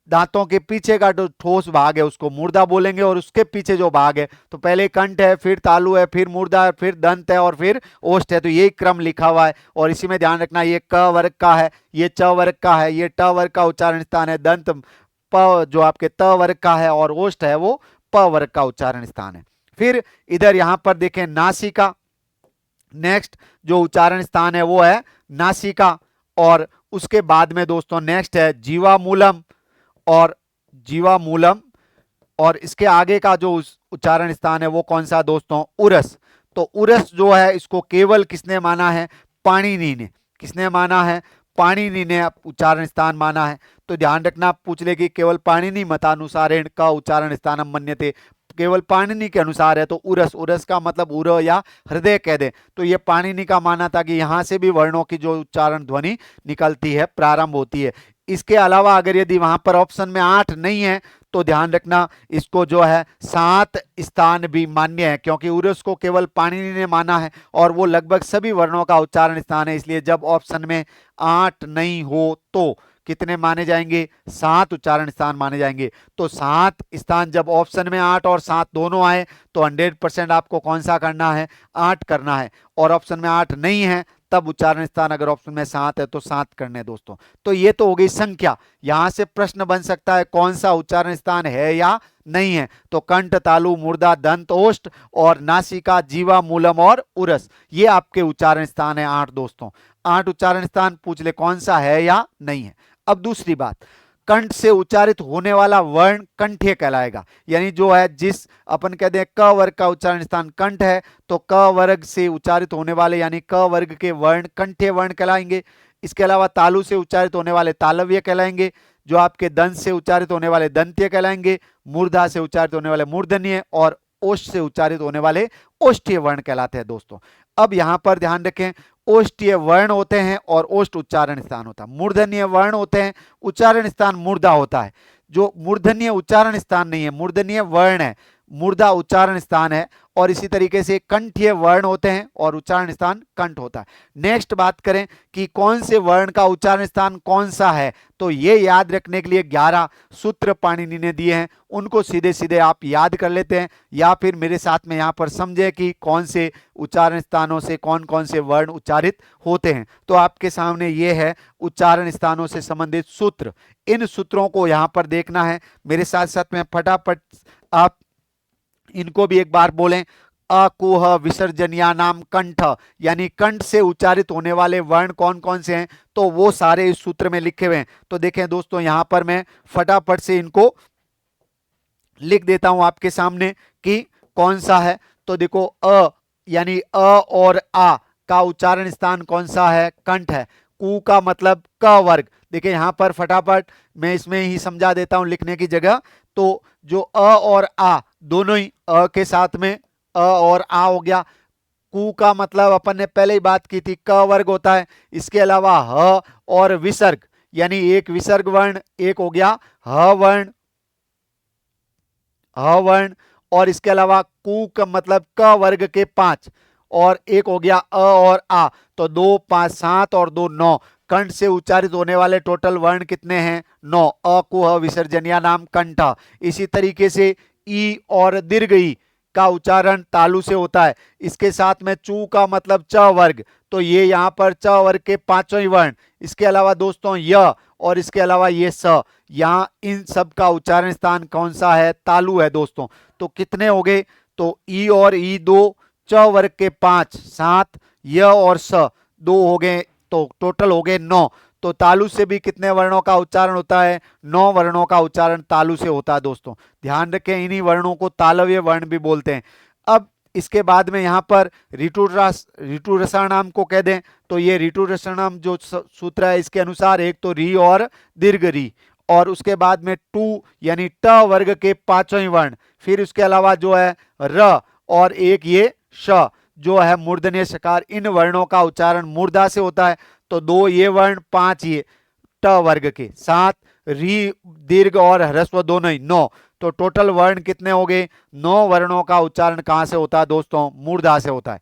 दांतों के पीछे का जो ठोस भाग है उसको मुर्दा बोलेंगे, और उसके पीछे जो भाग है, तो पहले कंठ है, फिर तालु है, फिर मुर्दा है, फिर दंत है और फिर ओष्ठ है। तो यही क्रम लिखा हुआ है और इसी में ध्यान रखना, ये क वर्ग का है, ये च वर्ग का है, ये ट वर्ग का उच्चारण स्थान है, दंत प जो आपके त वर्ग का है और ओष्ठ है वो प वर्ग का उच्चारण स्थान है। फिर इधर यहां पर देखें नासिका, नेक्स्ट जो उच्चारण स्थान है वो है नासिका। और उसके बाद में दोस्तों नेक्स्ट है जीवामूलम, और जीवामूलम, और इसके आगे का जो उच्चारण स्थान है वो कौन सा दोस्तों, उरस। तो उरस जो है इसको केवल किसने माना है, पाणिनि ने। किसने माना है, पाणिनि ने उच्चारण स्थान माना है। तो ध्यान रखना, पूछ ले कि केवल पाणिनि मतानुसारेण का उच्चारण स्थानम मन्यते, केवल पाणिनि के अनुसार है तो उरस, उरस का मतलब उर या हृदय कह दे, तो ये पाणिनि का माना था कि यहां से भी वर्णों की जो उच्चारण ध्वनि निकलती है, प्रारंभ होती है। इसके अलावा अगर यदि वहां पर ऑप्शन में 8 नहीं है तो ध्यान रखना इसको जो है 7 स्थान भी मान्य है, क्योंकि उरस को केवल पाणिनि ने माना है और वो लगभग सभी वर्णों का उच्चारण स्थान है। इसलिए जब ऑप्शन में 8 नहीं हो तो कितने माने जाएंगे, 7 उच्चारण स्थान माने जाएंगे। तो 7 स्थान जब ऑप्शन में 8 और 7 दोनों आए तो 100% आपको कौन सा करना है, 8 करना है। और ऑप्शन में 8 नहीं है तब उच्चारण स्थान अगर ऑप्शन में 7 है तो 7 करने दोस्तों। तो ये तो हो गई संख्या। यहां से प्रश्न बन सकता है कौन सा उच्चारण स्थान है या नहीं है, तो कंठ, तालु, मुर्दा, दंत, ओष्ठ और नासिका, जीवा, मूलम और उरस, ये आपके उच्चारण स्थान है 8 दोस्तों। 8 उच्चारण स्थान, पूछ ले कौन सा है या नहीं है। अब दूसरी बात, कंठ से उच्चारित होने वाला वर्ण कंठ्य कहलाएगा, यानी जो है जिस अपन कहते हैं क वर्ग का उच्चारण स्थान कंठ है, तो क वर्ग से उच्चारित होने वाले यानी क वर्ग के वर्ण कंठ्य वर्ण कहलाएंगे। इसके अलावा तालु से उच्चारित होने वाले तालव्य कहलाएंगे, जो आपके दंत से उच्चारित होने वाले दंत्य कहलाएंगे, मूर्धा से उच्चारित होने वाले मूर्धन्य और ओष्ठ से उच्चारित होने वाले ओष्ठीय वर्ण कहलाते हैं दोस्तों। अब यहां पर ध्यान रखें, ओष्ठीय वर्ण होते हैं और ओष्ठ उच्चारण स्थान होता है, मूर्धन्य वर्ण होते हैं, उच्चारण स्थान मूर्धा होता है। जो मूर्धन्य उच्चारण स्थान नहीं है, मूर्धन्य वर्ण है, मूर्धा उच्चारण स्थान है। और इसी तरीके से कंठीय वर्ण होते हैं और उच्चारण स्थान कंठ होता है। नेक्स्ट बात करें कि कौन से वर्ण का उच्चारण स्थान कौन सा है, तो ये याद रखने के लिए 11 सूत्र पाणिनि ने दिए हैं, उनको सीधे सीधे आप याद कर लेते हैं या फिर मेरे साथ में यहाँ पर समझे कि कौन से उच्चारण स्थानों से कौन कौन से वर्ण उच्चारित होते हैं। तो आपके सामने ये है उच्चारण स्थानों से संबंधित सूत्र, इन सूत्रों को यहाँ पर देखना है मेरे साथ साथ में, फटाफट आप इनको भी एक बार बोलें। अकुह विसर्जनिया नाम कंठ, यानी कंठ से उच्चारित होने वाले वर्ण कौन कौन से हैं, तो वो सारे इस सूत्र में लिखे हुए हैं। तो देखें दोस्तों, यहां पर मैं फटाफट से इनको लिख देता हूं आपके सामने कि कौन सा है। तो देखो, अ यानी अ और आ का उच्चारण स्थान कौन सा है, कंठ है। कु का मतलब क वर्ग, देखिए यहां पर फटाफट मैं इसमें ही समझा देता हूं लिखने की जगह। तो जो अ और आ दोनों ही अ के साथ में अ और आ हो गया। कु का मतलब अपन ने पहले ही बात की थी, क वर्ग होता है। इसके अलावा ह और विसर्ग, यानी एक विसर्ग वर्ण, एक हो गया ह वर्ण, ह वर्ण। और इसके अलावा कु का मतलब क वर्ग के 5, और एक हो गया अ और आ, तो 2 5 7 और 2 9। कंठ से उच्चारित होने वाले टोटल वर्ण कितने हैं, 9। अ कुह विसर्जनिया नाम कंठ। इसी तरीके से ई और दीर्घ ई का उच्चारण तालु से होता है। इसके साथ में चू का मतलब च वर्ग, तो ये यहाँ पर च वर्ग के 5 वर्ण। इसके अलावा दोस्तों य और इसके अलावा ये स, यहाँ इन सब का उच्चारण स्थान कौन सा है, तालु है दोस्तों। तो कितने हो गए, तो ई और ई 2, च वर्ग के 5 7, य और स 2 हो गए, तो टोटल हो गए 9। तो तालु से भी कितने वर्णों का उच्चारण होता है, 9 वर्णों का उच्चारण तालु से होता है दोस्तों। ध्यान रखें, इन्हीं वर्णों को तालव्य वर्ण भी बोलते हैं। अब इसके बाद में यहाँ पर ऋतु रसायनाम को कह दें तो ये ऋतु रसायनाम जो सूत्र है इसके अनुसार एक तो री और दीर्घ री, और उसके बाद में टू यानी ट वर्ग के पांचों ही वर्ण, फिर उसके अलावा जो है र और एक ये श जो है मूर्धन्य शकार, इन वर्णों का उच्चारण मूर्धा से होता है। तो दो ये वर्ण, पांच ये ट वर्ग के, सात री दीर्घ और ह्रस्व दोनों ही, नौ। तो टोटल वर्ण कितने हो गए? 9 वर्णों का उच्चारण कहां से होता है दोस्तों? मूर्धा से होता है।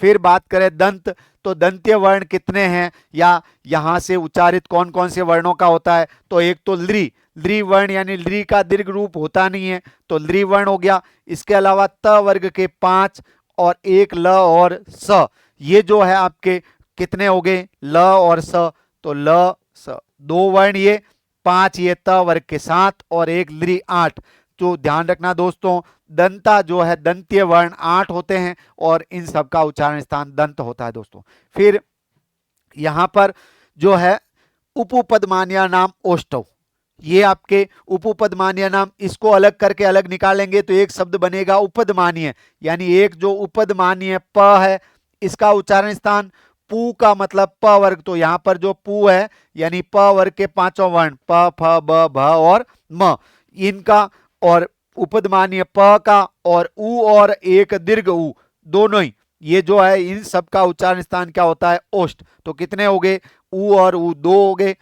फिर बात करें दंत, तो दंतीय वर्ण कितने हैं या यहां से उच्चारित कौन कौन से वर्णों का होता है? तो एक तो लृ, लृ वर्ण यानी लृ का दीर्घ रूप होता नहीं है तो लृ वर्ण हो गया। इसके अलावा त वर्ग के 5 और एक ल और स, ये जो है आपके कितने हो गए? ल और स, तो ल स, दो वर्ण ये, 5 ये त वर्ग के 7 और एक लृ 8। तो ध्यान रखना दोस्तों, दंता जो है दंतीय वर्ण 8 होते हैं और इन सब का उच्चारण स्थान दंत होता है दोस्तों। फिर यहां पर जो है उपपदमान्य नाम ओष्ठव, ये आपके उपपदमान्य नाम, इसको अलग करके अलग निकालेंगे तो एक शब्द बनेगा उपदमान्य, यानी एक जो उपदमान्य प है इसका उच्चारण स्थान पू का मतलब प वर्ग, तो यहां पर जो पू है यानी प वर्ग के पांचों वर्ण प फ ब भ और म, इनका और उपदमान्य प का और उ और एक दीर्घ उ दोनों ही, ये जो है इन सब का उच्चारण स्थान क्या होता है? ओष्ठ। तो कितने हो गए? उ और उ दो हो गए,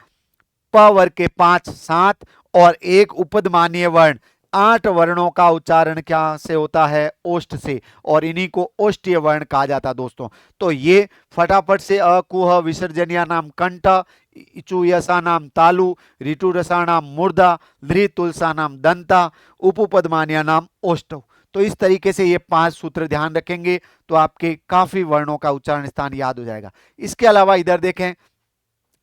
प वर्ग के 5 7 और एक उपदमान्य वर्ण, 8 वर्णों का उच्चारण क्या से होता है? ओष्ठ से, और इन्हीं को ओष्ठीय वर्ण कहा जाता है दोस्तों। तो ये फटाफट से अकुह विसर्जनिया नाम कंठ, इचुयसा नाम तालु, ऋतु रसा नाम मूर्धा, लृ तुलसा नाम दंता, उपपदमान्या नाम ओष्ठव। तो इस तरीके से ये 5 सूत्र ध्यान रखेंगे तो आपके काफी वर्णों का उच्चारण स्थान याद हो जाएगा। इसके अलावा इधर देखें,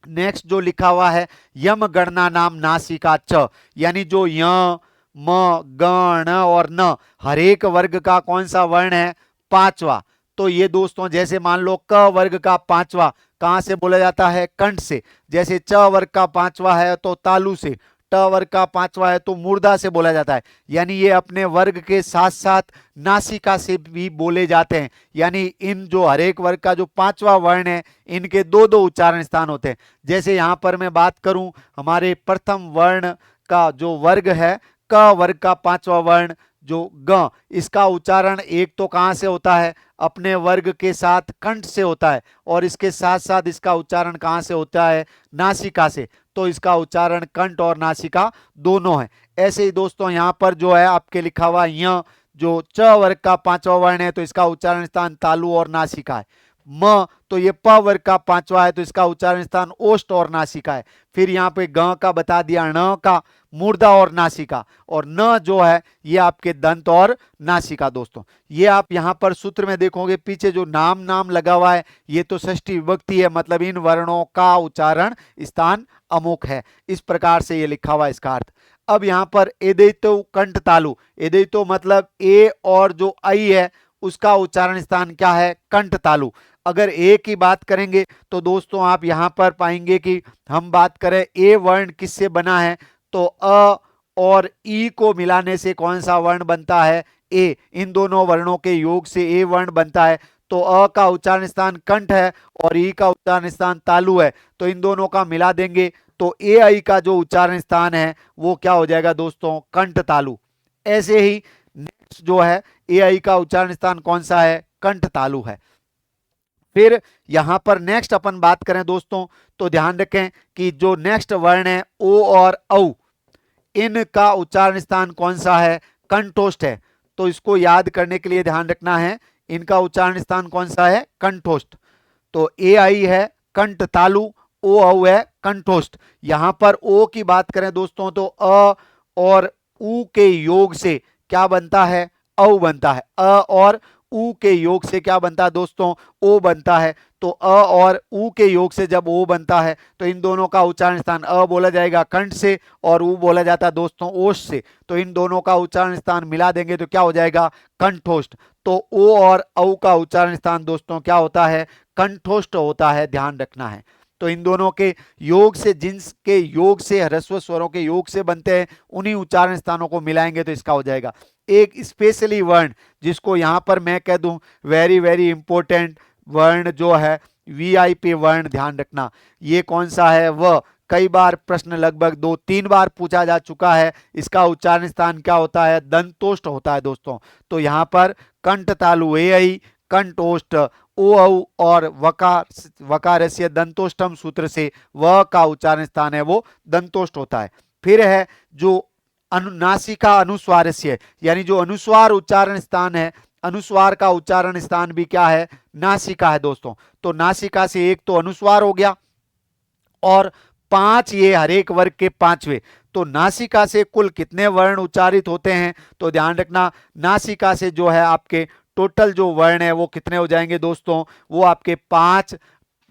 नेक्स्ट जो लिखा हुआ है यम गणना नाम नासिका च, यानी जो य म ग ण और न, हर एक वर्ग का कौन सा वर्ण है? पांचवा। तो ये दोस्तों जैसे मान लो क वर्ग का पांचवा कहां से बोला जाता है? कंठ से। जैसे च वर्ग का पांचवा है तो तालु से, ट वर्ग का पांचवा है तो मूर्धा से बोला जाता है। यानी ये अपने वर्ग के साथ साथ नासिका से भी बोले जाते हैं। यानी इन जो हर एक वर्ग का जो पांचवा वर्ण है इनके दो दो उच्चारण स्थान होते हैं। जैसे यहां पर मैं बात करूं हमारे प्रथम वर्ण का जो वर्ग है क वर्ग का पांचवा वर्ण जो ग, इसका उच्चारण एक तो कहां से होता है? अपने वर्ग के साथ कंठ से होता है और इसके साथ साथ इसका उच्चारण कहां से होता है? नासिका से। तो इसका उच्चारण कंठ और नासिका दोनों है। ऐसे ही दोस्तों यहां पर जो है आपके लिखा हुआ य, जो च वर्ग का पांचवा वर्ण है तो इसका उच्चारण स्थान तालु और नासिका है। म, तो ये प वर्ग का पांचवा है तो इसका उच्चारण स्थान ओष्ठ और नासिका है। फिर यहाँ पे ग का बता दिया, ण का मूर्धा और नासिका, और न जो है ये आपके दंत और नासिका दोस्तों। ये आप यहाँ पर सूत्र में देखोगे पीछे जो नाम नाम लगा हुआ है ये तो षष्ठी विभक्ति है, मतलब इन वर्णों का उच्चारण स्थान अमुक है। इस प्रकार से ये लिखा हुआ इसका अर्थ। अब यहाँ पर एदैतो कंठ तालु, एदैतो मतलब ए और जो आई है उसका उच्चारण स्थान क्या है? कंठ तालु। अगर ए की बात करेंगे तो दोस्तों आप यहां पर पाएंगे कि हम बात करें ए वर्ण किससे बना है तो अ और ई को मिलाने से कौन सा वर्ण बनता है? ए। इन दोनों वर्णों के योग से ए वर्ण बनता है। तो अ का उच्चारण स्थान कंठ है और ई का उच्चारण स्थान तालु है, तो इन दोनों का मिला देंगे तो ए आई का जो उच्चारण स्थान है वो क्या हो जाएगा दोस्तों? कंठ तालु। ऐसे ही नेक्स्ट जो है ए आई का उच्चारण स्थान कौन सा है? कंठ तालु है। फिर यहां पर नेक्स्ट अपन बात करें दोस्तों तो ध्यान रखें कि जो नेक्स्ट वर्ण है ओ और औ, इनका उच्चारण स्थान कौन सा है? कंठोष्ठ है। तो इसको याद करने के लिए ध्यान रखना है इनका उच्चारण स्थान कौन सा है? कंठोष्ठ। तो ए आई है कंठ तालु, ओ औ है कंठोष्ठ। यहां पर ओ की बात करें दोस्तों तो अ और उ के योग से क्या बनता है? औ बनता है। अ और उ के योग से क्या बनता है दोस्तों? ओ बनता है। तो अ और उ के योग से जब ओ बनता है तो इन दोनों का उच्चारण स्थान अ बोला जाएगा कंठ से और उ बोला जाता है दोस्तों ओष्ठ से। तो इन दोनों का उच्चारण स्थान मिला देंगे तो क्या हो जाएगा? कंठोष्ठ। तो ओ और औ का उच्चारण स्थान दोस्तों क्या होता है? कंठोष्ठ होता है, ध्यान रखना है। तो इन दोनों के योग से, जिनके योग से ह्रस्व स्वरों के योग से बनते हैं उन्हीं उच्चारण स्थानों को मिलाएंगे तो इसका हो जाएगा। एक स्पेशली वर्ण, जिसको यहां पर मैं कह दूं वेरी वेरी इंपॉर्टेंट वर्ण जो है वीआईपी वर्ण, ध्यान रखना ये कौन सा है, वह कई बार प्रश्न लगभग 2-3 बार पूछा जा चुका है। इसका उच्चारण स्थान क्या होता है, दंतोष्ठ होता है दोस्तों। तो यहां पर कंठ तालु ए आई, कंठोष्ठ ओ औ और वकार, वकारस्य दंतोष्ठम सूत्र से व का उच्चारण स्थान है वो दंतोष्ठ होता है। फिर है जो नासिका अनुस्वारस्य, यानी जो अनुस्वार उच्चारण स्थान है, अनुस्वार का उच्चारण स्थान भी क्या है, नासिका है दोस्तों। तो नासिका से एक तो अनुस्वार हो गया और 5 ये हर एक वर्ग के 5वें। तो नासिका से कुल कितने वर्ण उच्चारित होते हैं, तो ध्यान रखना नासिका से जो है आपके टोटल जो वर्ण है वो कितने हो जाएंगे दोस्तों, वो आपके 5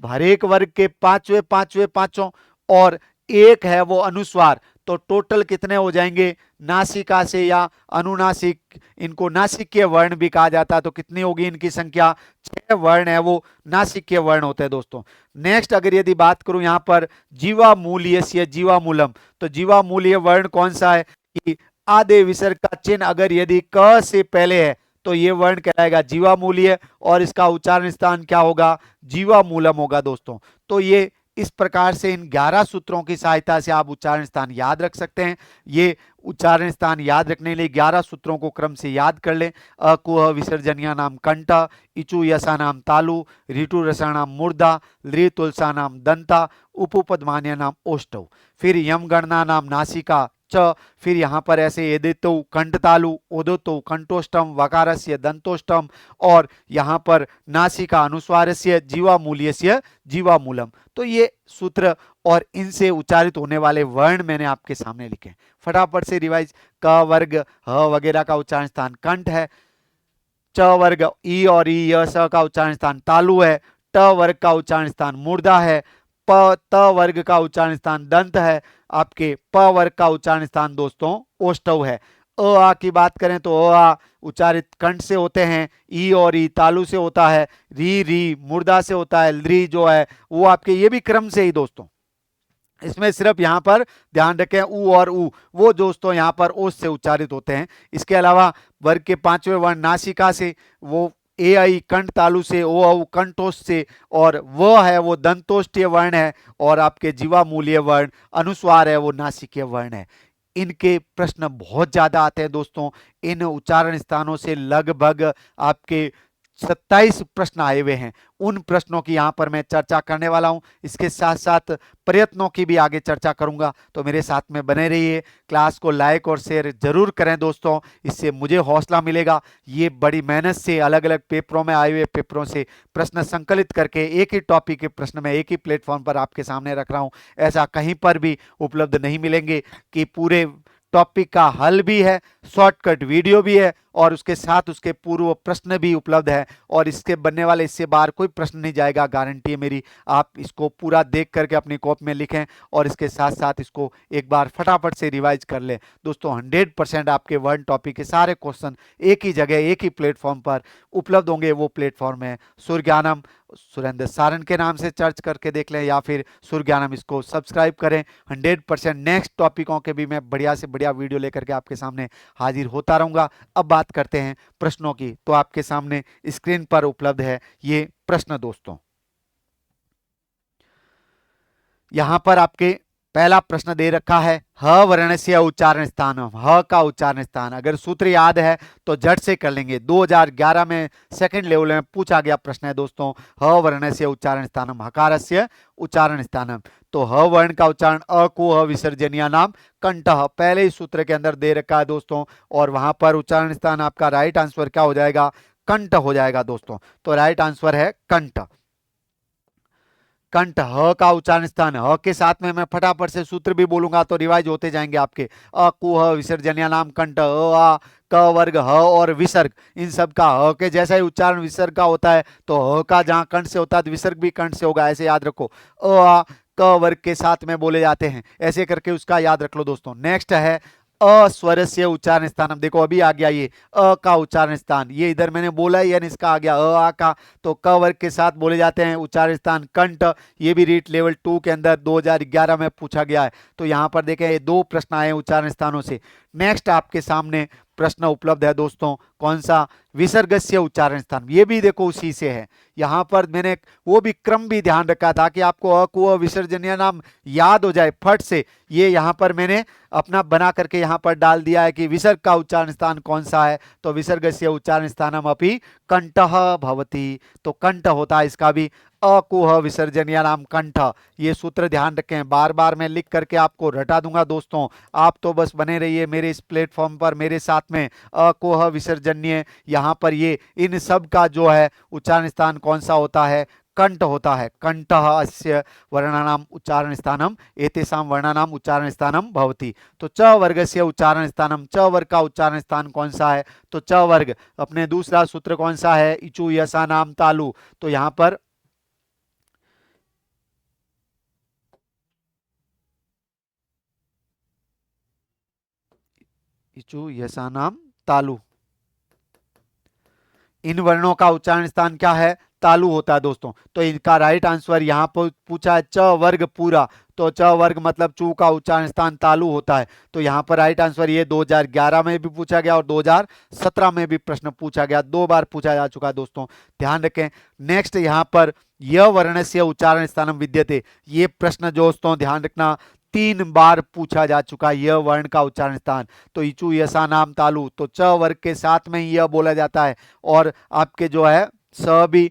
हर एक वर्ग के 5वें 5वें 5, और एक है वो अनुस्वार। तो टोटल कितने हो जाएंगे नासिका से या अनुनासिक, इनको नासिकीय वर्ण भी कहा जाता है। तो कितनी होगी इनकी संख्या, 6 वर्ण है वो नासिकीय वर्ण होते हैं दोस्तों। नेक्स्ट अगर यदि बात करूं यहां पर जीवा मूल्य जीवा मूलम, तो जीवा मूल्य वर्ण कौन सा है कि आधे विसर्ग का चिन्ह अगर यदि क से पहले है तो ये वर्ण कहलाएगा जीवा मूल्य, और इसका उच्चारण स्थान क्या होगा, जीवा मूलम होगा दोस्तों। तो ये इस प्रकार से इन 11 सूत्रों की सहायता से आप उच्चारण स्थान याद रख सकते हैं। ये उच्चारण स्थान याद रखने के लिए 11 सूत्रों को क्रम से याद कर लें। अकुह विसर्जनिया नाम कंठ, इचु यसा नाम तालु, ऋतु रसा नाम मूर्धा, लृ तुलसा नाम दंता, उपपदमान्य नाम ओष्ठव। फिर यम गणना नाम नासिका च, फिर यहां पर ऐसे एदितो कंठ तालु, ओदतो कंठोष्टम, वकारस्य दंतोष्टम, और यहां पर नासिका अनुस्वारस्य जीवा मूल्यस्य जीवा मूलम। तो ये सूत्र और इनसे उच्चारित होने वाले वर्ण मैंने आपके सामने लिखे। फटाफट से रिवाइज, क वर्ग ह वगैरह का उच्चारण स्थान कंठ है, च वर्ग ई और ई य स का उच्चारण स्थान तालु है, ट वर्ग का उच्चारण स्थान मूर्धा है, प त वर्ग का उच्चारण स्थान दंत है, आपके प वर्ग का उच्चारण स्थान दोस्तों ओष्ठव है। अ आ की बात करें तो अ आ उच्चारित कंठ से होते हैं, ई और ई तालु से होता है, री री मूर्धा से होता है, लृ जो है वो आपके ये भी क्रम से ही दोस्तों। इसमें सिर्फ यहां पर ध्यान रखें उ और उ वो दोस्तों यहां पर ओस से उच्चारित होते हैं। इसके अलावा वर्ग के 5वें वर्ण नासिका से वो ए आई कंठ तालु से, ओ औ कंठोष्ठ से, और वह है वो दंतोष्ठीय वर्ण है, और आपके जीवा मूल्य वर्ण अनुस्वार है वो नासिकीय वर्ण है। इनके प्रश्न बहुत ज्यादा आते हैं दोस्तों। इन उच्चारण स्थानों से लगभग आपके 27 प्रश्न आए हुए हैं। उन प्रश्नों की यहां पर मैं चर्चा करने वाला हूं, इसके साथ साथ प्रयत्नों की भी आगे चर्चा करूंगा। तो मेरे साथ में बने रहिए, क्लास को लाइक और शेयर जरूर करें दोस्तों, इससे मुझे हौसला मिलेगा। ये बड़ी मेहनत से अलग अलग पेपरों में आए हुए पेपरों से प्रश्न संकलित करके एक ही टॉपिक के प्रश्न में एक ही प्लेटफॉर्म पर आपके सामने रख रहा हूं। ऐसा कहीं पर भी उपलब्ध नहीं मिलेंगे कि पूरे टॉपिक का हल भी है, शॉर्टकट वीडियो भी है, और उसके साथ उसके पूर्व प्रश्न भी उपलब्ध है, और इसके बनने वाले इससे बाहर कोई प्रश्न नहीं जाएगा, गारंटी है मेरी। आप इसको पूरा देख करके अपनी कॉपी में लिखें और इसके साथ साथ इसको एक बार फटाफट से रिवाइज कर लें दोस्तों। 100% आपके वन टॉपिक के सारे क्वेश्चन एक ही जगह एक ही प्लेटफॉर्म पर उपलब्ध होंगे। वो प्लेटफॉर्म है सूर्यज्ञानम, सुरेंद्र सारण के नाम से सर्च करके देख लें, या फिर सूर्यज्ञानम इसको सब्सक्राइब करें। 100% नेक्स्ट टॉपिकों के भी मैं बढ़िया से बढ़िया वीडियो लेकर के आपके सामने हाजिर होता रहूंगा। अब बात करते हैं प्रश्नों की, तो आपके सामने स्क्रीन पर उपलब्ध है ये प्रश्न दोस्तों। यहां पर आपके पहला प्रश्न दे रखा है, ह वर्ण से उच्चारण स्थान, ह का उच्चारण स्थान। अगर सूत्र याद है तो झट से कर लेंगे। 2011 में सेकंड लेवल में पूछा गया प्रश्न है दोस्तों, ह वर्ण से उच्चारण स्थानम, हकारस्य उच्चारण स्थानम। तो ह वर्ण का उच्चारण अ को ह विसर्जनिया नाम कंठ, पहले ही सूत्र के अंदर दे रखा है दोस्तों, और वहां पर उच्चारण स्थान आपका राइट आंसर क्या हो जाएगा, कंठ हो जाएगा दोस्तों। तो राइट आंसर है कंठ। कंठ ह का उच्चारण स्थान, ह के साथ में मैं फटाफट से सूत्र भी बोलूंगा तो रिवाइज होते जाएंगे आपके। अ कु ह विसर्जनिया नाम कंठ, अ आ क वर्ग ह और विसर्ग, इन सब का ह के जैसा ही उच्चारण विसर्ग का होता है, तो ह का जहां कंठ से होता है तो विसर्ग भी कंठ से होगा, ऐसे याद रखो। अ आ क वर्ग के साथ में बोले जाते हैं, ऐसे करके उसका याद रख लो दोस्तों। नेक्स्ट है अस्वर से उच्चारण स्थान, देखो अभी आ गया ये अ का उच्चारण स्थान, ये इधर मैंने बोला ही यानी इसका आ गया अ आ का। तो क वर्ग के साथ बोले जाते हैं उच्चारण स्थान कंठ, ये भी रीट लेवल 2 के अंदर 2011 में पूछा गया है। तो यहाँ पर देखें ये 2 प्रश्न आए उच्चारण स्थानों से। नेक्स्ट आपके सामने प्रश्न उपलब्ध है दोस्तों, कौन सा, विसर्गस्य उच्चारण स्थान, ये भी देखो उसी से है। यहाँ पर मैंने वो भी क्रम भी ध्यान रखा था कि आपको अ को विसर्जनीय नाम याद हो जाए फट से। ये यहाँ पर मैंने अपना बना करके यहाँ पर डाल दिया है कि विसर्ग का उच्चारण स्थान कौन सा है, तो विसर्गस्य उच्चारण स्थानम अपि कंठः भवति, तो कंठ होता है इसका भी, अकुह विसर्जनीय नाम कंठ। ये सूत्र ध्यान रखें, बार बार मैं लिख करके आपको रटा दूंगा दोस्तों, आप तो बस बने रहिए मेरे इस प्लेटफॉर्म पर मेरे साथ में। अकुह विसर्जनीय, यहाँ पर ये इन सब का जो है उच्चारण स्थान कौन सा होता है, कंठ होता है। कंठः अस्य वर्णानाम उच्चारण स्थानम एतेषां वर्णानाम उच्चारण स्थानम भवति। तो च वर्गस्य उच्चारण स्थानम, च वर्ग का उच्चारण स्थान कौन सा है, तो च वर्ग अपने दूसरा सूत्र कौन सा है, इचु यसा नाम तालु। तो यहाँ पर इचु यसा नाम तालु, इन वर्णों का उच्चारण स्थान क्या है, तालु होता है दोस्तों। तो इनका राइट आंसर यहाँ पर पूछा है च वर्ग पूरा, तो च वर्ग मतलब चू का उच्चारण स्थान तालु होता है। तो यहाँ पर राइट आंसर ये 2011 में भी पूछा गया और 2017 में भी प्रश्न पूछा गया, 2 बार पूछा जा चुका है दोस्तों, ध्यान रखें। नेक्स्ट यहाँ पर य वर्णस्य उच्चारण स्थानम विद्यते, ये प्रश्न दोस्तों ध्यान रखना 3 बार पूछा जा चुका है, यह वर्ण का उच्चारण स्थान। तो इचु यसा नाम तालु, तो च वर्ग के साथ में ही यह बोला जाता है, और आपके जो है स भी,